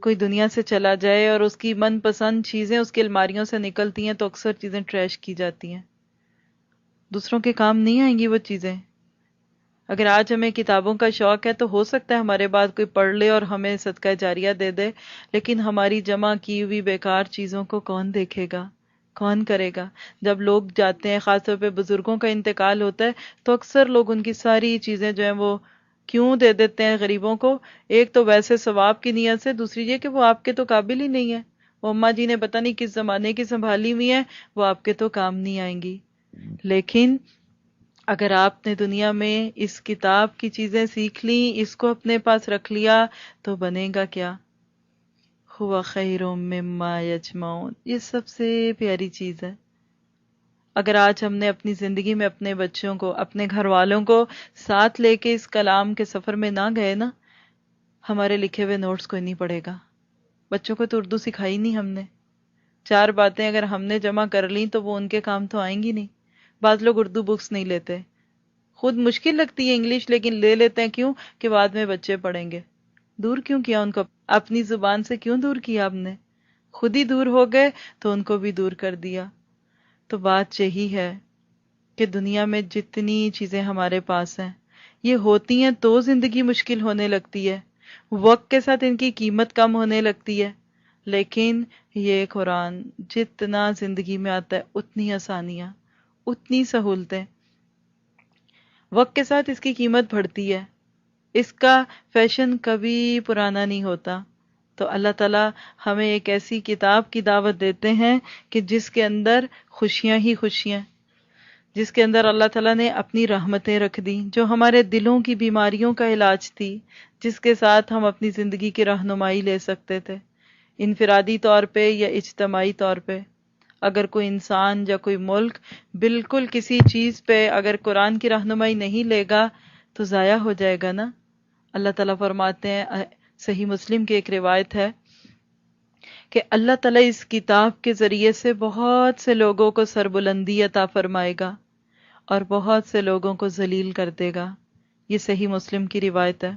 کوئی دنیا سے چلا جائے اور اس کی من پسند چیزیں اس کی الماریوں سے نکلتی ہیں تو اکثر چیزیں ٹریش کی جاتی ہیں، دوسروں کے کام نہیں آئیں گی وہ چیزیں. اگر آج ہمیں کتابوں کا شوق ہے تو ہو سکتا ہے ہمارے بعد کوئی پڑھ لے اور ہمیں صدقہ جاریہ دے دے، لیکن ہماری جمع کی ہوئی بیکار چیزوں کو کون دیکھے گا، کون کرے گا؟ جب لوگ جاتے ہیں، خاص طور پہ بزرگوں کا انتقال ہوتا ہے، تو اکثر لوگ ان کی ساری چیزیں جو ہیں وہ کیوں دے دیتے ہیں غریبوں کو؟ ایک تو ویسے ثواب کی نیت سے، دوسری یہ کہ وہ آپ کے تو قابل ہی نہیں ہے، وہ اماں جی نے پتہ نہیں کس زمانے کی سنبھالی ہوئی ہیں، وہ آپ کے تو کام نہیں آئیں گی. لیکن اگر آپ نے دنیا میں اس کتاب کی چیزیں سیکھ لیں، اس کو اپنے پاس رکھ لیا، تو بنے گا کیا؟ ہوا خیر مما یجمعون، یہ سب سے پیاری چیز ہے. اگر آج ہم نے اپنی زندگی میں اپنے بچوں کو، اپنے گھر والوں کو ساتھ لے کے اس کلام کے سفر میں نہ گئے نا، ہمارے لکھے ہوئے نوٹس کوئی نہیں پڑھے گا. بچوں کو تو اردو سکھائی نہیں ہم نے. 4 باتیں اگر ہم نے جمع کر لیں تو وہ ان کے کام تو آئیں گی نہیں. بعض لوگ اردو بکس نہیں لیتے، خود مشکل لگتی ہے انگلش لیکن لے لیتے ہیں، کیوں؟ کہ بعد میں بچے پڑھیں گے. دور کیوں کیا ان کو؟ اپنی زبان سے کیوں دور کیا آپ نے؟ خود ہی دور ہو گئے تو ان کو بھی دور کر دیا. تو بات یہی ہے کہ دنیا میں جتنی چیزیں ہمارے پاس ہیں، یہ ہوتی ہیں تو زندگی مشکل ہونے لگتی ہے، وقت کے ساتھ ان کی قیمت کم ہونے لگتی ہے. لیکن یہ قرآن جتنا زندگی میں آتا ہے اتنی آسانیاں، اتنی سہولتیں، وقت کے ساتھ اس کی قیمت بڑھتی ہے. اس کا فیشن کبھی پرانا نہیں ہوتا. تو اللہ تعالیٰ ہمیں ایک ایسی کتاب کی دعوت دیتے ہیں کہ جس کے اندر خوشیاں ہی خوشیاں، جس کے اندر اللہ تعالیٰ نے اپنی رحمتیں رکھ دیں، جو ہمارے دلوں کی بیماریوں کا علاج تھی، جس کے ساتھ ہم اپنی زندگی کی رہنمائی لے سکتے تھے، انفرادی طور پہ یا اجتماعی طور پہ۔ اگر کوئی انسان یا کوئی ملک بالکل کسی چیز پہ اگر قرآن کی رہنمائی نہیں لے گا تو ضائع ہو جائے گا نا۔ اللہ تعالیٰ فرماتے ہیں، صحیح مسلم کی ایک روایت ہے کہ اللہ تعالیٰ اس کتاب کے ذریعے سے بہت سے لوگوں کو سربلندی عطا فرمائے گا اور بہت سے لوگوں کو ذلیل کر دے گا۔ یہ صحیح مسلم کی روایت ہے۔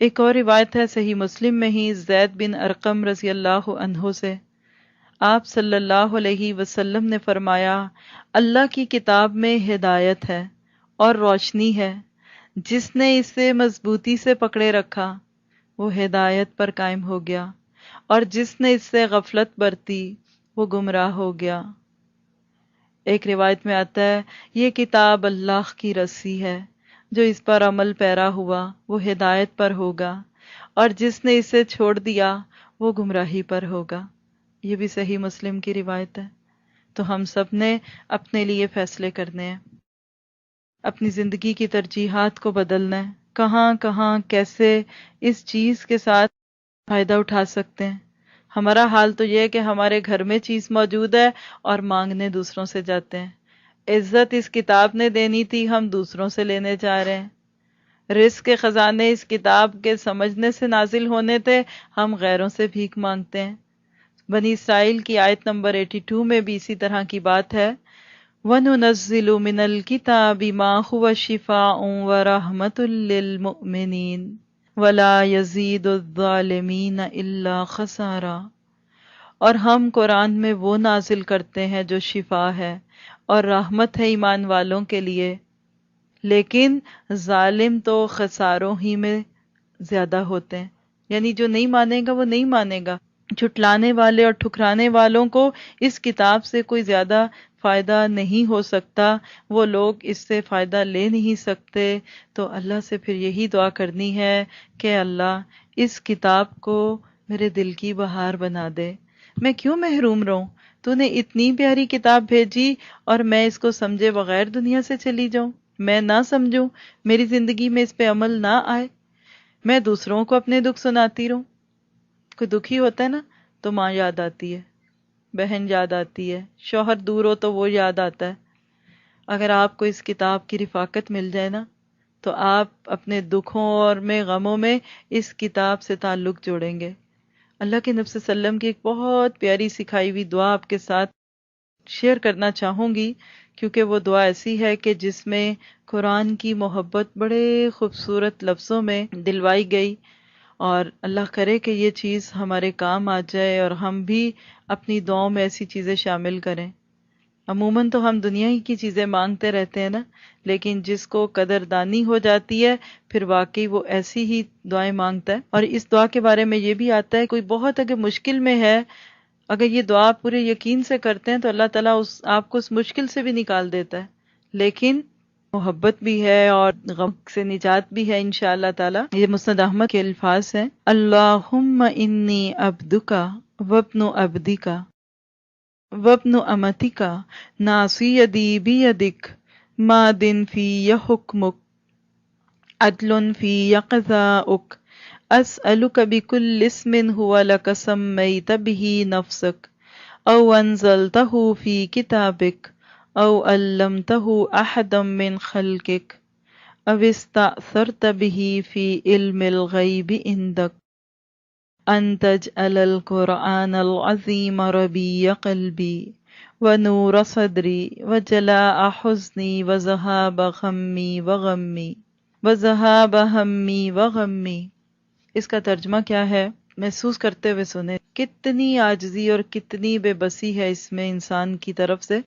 ایک اور روایت ہے صحیح مسلم میں ہی زید بن ارقم رضی اللہ عنہ سے، آپ صلی اللہ علیہ وسلم نے فرمایا، اللہ کی کتاب میں ہدایت ہے اور روشنی ہے، جس نے اسے مضبوطی سے پکڑے رکھا وہ ہدایت پر قائم ہو گیا، اور جس نے اس سے غفلت برتی وہ گمراہ ہو گیا۔ ایک روایت میں آتا ہے، یہ کتاب اللہ کی رسی ہے، جو اس پر عمل پیرا ہوا وہ ہدایت پر ہوگا، اور جس نے اسے چھوڑ دیا وہ گمراہی پر ہوگا۔ یہ بھی صحیح مسلم کی روایت ہے۔ تو ہم سب نے اپنے لیے فیصلے کرنے ہیں، اپنی زندگی کی ترجیحات کو بدلنا ہے، کہاں کہاں کیسے اس چیز کے ساتھ فائدہ اٹھا سکتے ہیں۔ ہمارا حال تو یہ ہے کہ ہمارے گھر میں چیز موجود ہے اور مانگنے دوسروں سے جاتے ہیں۔ عزت اس کتاب نے دینی تھی، ہم دوسروں سے لینے جا رہے ہیں۔ رزق کے خزانے اس کتاب کے سمجھنے سے نازل ہونے تھے، ہم غیروں سے بھیک مانگتے ہیں۔ بنی اسرائیل کی آیت نمبر 82 میں بھی اسی طرح کی بات ہے، وَنُنَزِّلُ مِنَ الْكِتَابِ مَا هُوَ شِفَاءٌ وَرَحْمَةٌ لِّلْمُؤْمِنِينَ وَلَا يَزِيدُ الظَّالِمِينَ إِلَّا خَسَارًا۔ اور ہم قرآن میں وہ نازل کرتے ہیں جو شفا ہے اور رحمت ہے ایمان والوں کے لیے، لیکن ظالم تو خساروں ہی میں زیادہ ہوتے ہیں، یعنی جو نہیں مانے گا وہ نہیں مانے گا۔ جھٹلانے والے اور ٹھکرانے والوں کو اس کتاب سے کوئی زیادہ فائدہ نہیں ہو سکتا، وہ لوگ اس سے فائدہ لے نہیں سکتے۔ تو اللہ سے پھر یہی دعا کرنی ہے کہ اللہ اس کتاب کو میرے دل کی بہار بنا دے، میں کیوں محروم رہوں؟ تو نے اتنی پیاری کتاب بھیجی اور میں اس کو سمجھے بغیر دنیا سے چلی جاؤں، میں نہ سمجھوں، میری زندگی میں اس پہ عمل نہ آئے، میں دوسروں کو اپنے دکھ سناتی رہوں۔ کوئی دکھی ہوتا ہے نا تو ماں یاد آتی ہے، بہن یاد آتی ہے، شوہر دور ہو تو وہ یاد آتا ہے۔ اگر آپ کو اس کتاب کی رفاقت مل جائے نا تو آپ اپنے دکھوں اور میں غموں میں اس کتاب سے تعلق جوڑیں گے۔ اللہ کے نبی صلی اللہ علیہ وسلم کی ایک بہت پیاری سکھائی ہوئی دعا آپ کے ساتھ شیئر کرنا چاہوں گی، کیونکہ وہ دعا ایسی ہے کہ جس میں قرآن کی محبت بڑے خوبصورت لفظوں میں دلوائی گئی، اور اللہ کرے کہ یہ چیز ہمارے کام آ جائے اور ہم بھی اپنی دعاؤں میں ایسی چیزیں شامل کریں۔ عموماً تو ہم دنیا ہی کی چیزیں مانگتے رہتے ہیں نا، لیکن جس کو قدردانی ہو جاتی ہے پھر واقعی وہ ایسی ہی دعائیں مانگتا ہے۔ اور اس دعا کے بارے میں یہ بھی آتا ہے، کوئی بہت اگر مشکل میں ہے، اگر یہ دعا پورے یقین سے کرتے ہیں تو اللہ تعالیٰ آپ کو اس مشکل سے بھی نکال دیتا ہے، لیکن محبت بھی ہے اور غم سے نجات بھی ہے انشاءاللہ تعالی۔ یہ مسند احمد کے الفاظ ہیں، اللہم انی عبدکا وابن عبدکا وابن امتکا ناصیتی بیدک ماض فی حکمک عدل فی قضاؤک اسألک بکل اسم هو لک سمیت به نفسک او انزلتہ فی کتابک او علمتہ احدا من خلقک او استأثرت به فی علم الغیب عندک ان تجعل القرآن العظیم ربیع قلبی ونور صدری وجلاء حزنی وذہاب غمی وغمی وذہاب ہمی وغمی۔ اس کا ترجمہ کیا ہے؟ محسوس کرتے ہوئے سنیں، کتنی عاجزی اور کتنی بے بسی ہے اس میں انسان کی طرف سے۔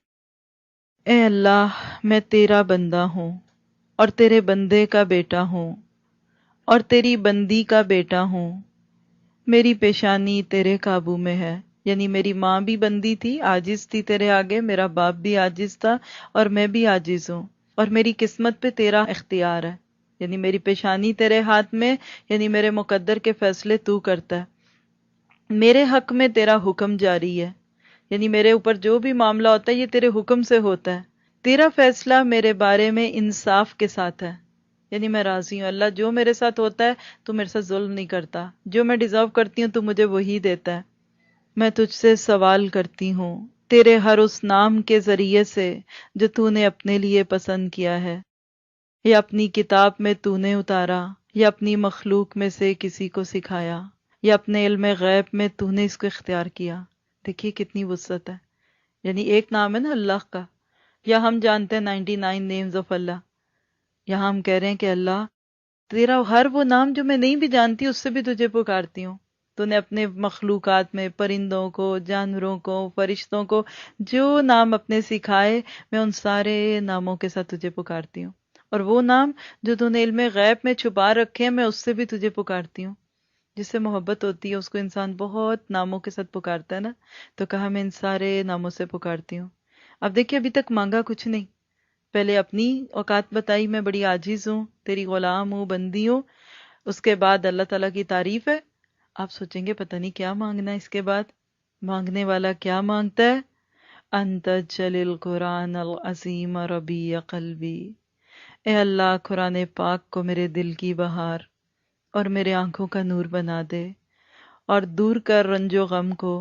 اے اللہ، میں تیرا بندہ ہوں اور تیرے بندے کا بیٹا ہوں اور تیری بندی کا بیٹا ہوں، میری پیشانی تیرے قابو میں ہے، یعنی میری ماں بھی بندی تھی، عاجز تھی تیرے آگے، میرا باپ بھی عاجز تھا اور میں بھی عاجز ہوں، اور میری قسمت پہ تیرا اختیار ہے، یعنی میری پیشانی تیرے ہاتھ میں، یعنی میرے مقدر کے فیصلے تو کرتا ہے۔ میرے حق میں تیرا حکم جاری ہے، یعنی میرے اوپر جو بھی معاملہ ہوتا ہے یہ تیرے حکم سے ہوتا ہے، تیرا فیصلہ میرے بارے میں انصاف کے ساتھ ہے، یعنی میں راضی ہوں اللہ، جو میرے ساتھ ہوتا ہے تو میرے ساتھ ظلم نہیں کرتا، جو میں ڈیزرو کرتی ہوں تو مجھے وہی دیتا ہے۔ میں تجھ سے سوال کرتی ہوں تیرے ہر اس نام کے ذریعے سے جو تو نے اپنے لیے پسند کیا ہے، یا اپنی کتاب میں تو نے اتارا، یا اپنی مخلوق میں سے کسی کو سکھایا، یا اپنے علم غیب میں تو نے اس کو اختیار کیا۔ دیکھیے کتنی وسعت ہے، یعنی ایک نام ہے نا اللہ کا، یا ہم جانتے ہیں 99 نیمز آف اللہ، یہاں ہم کہہ رہے ہیں کہ اللہ تیرا ہر وہ نام جو میں نہیں بھی جانتی اس سے بھی تجھے پکارتی ہوں۔ تو نے اپنے مخلوقات میں پرندوں کو، جانوروں کو، فرشتوں کو جو نام اپنے سکھائے، میں ان سارے ناموں کے ساتھ تجھے پکارتی ہوں، اور وہ نام جو تو نے علم غیب میں چھپا رکھے ہیں میں اس سے بھی تجھے پکارتی ہوں۔ جس سے محبت ہوتی ہے اس کو انسان بہت ناموں کے ساتھ پکارتا ہے نا، تو کہا میں ان سارے ناموں سے پکارتی ہوں۔ اب دیکھیے ابھی تک مانگا کچھ نہیں، پہلے اپنی اوقات بتائی، میں بڑی عاجز ہوں، تیری غلام ہوں، بندی ہوں، اس کے بعد اللہ تعالیٰ کی تعریف ہے۔ آپ سوچیں گے پتہ نہیں کیا مانگنا ہے اس کے بعد، مانگنے والا کیا مانگتا ہے؟ انت جل القرآن العظیم ربیع قلبی، اے اللہ قرآن پاک کو میرے دل کی بہار اور میرے آنکھوں کا نور بنا دے، اور دور کر رنج و غم کو،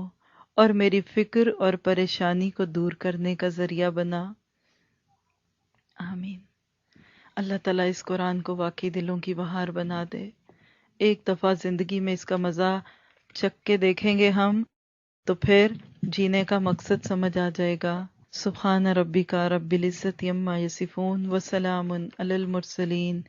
اور میری فکر اور پریشانی کو دور کرنے کا ذریعہ بنا۔ آمین۔ اللہ تعالیٰ اس قرآن کو واقعی دلوں کی بہار بنا دے۔ ایک دفعہ زندگی میں اس کا مزہ چکھ کے دیکھیں گے ہم تو پھر جینے کا مقصد سمجھ آ جائے گا۔ سبحان ربک رب العزت عما یصفون وسلام علی المرسلین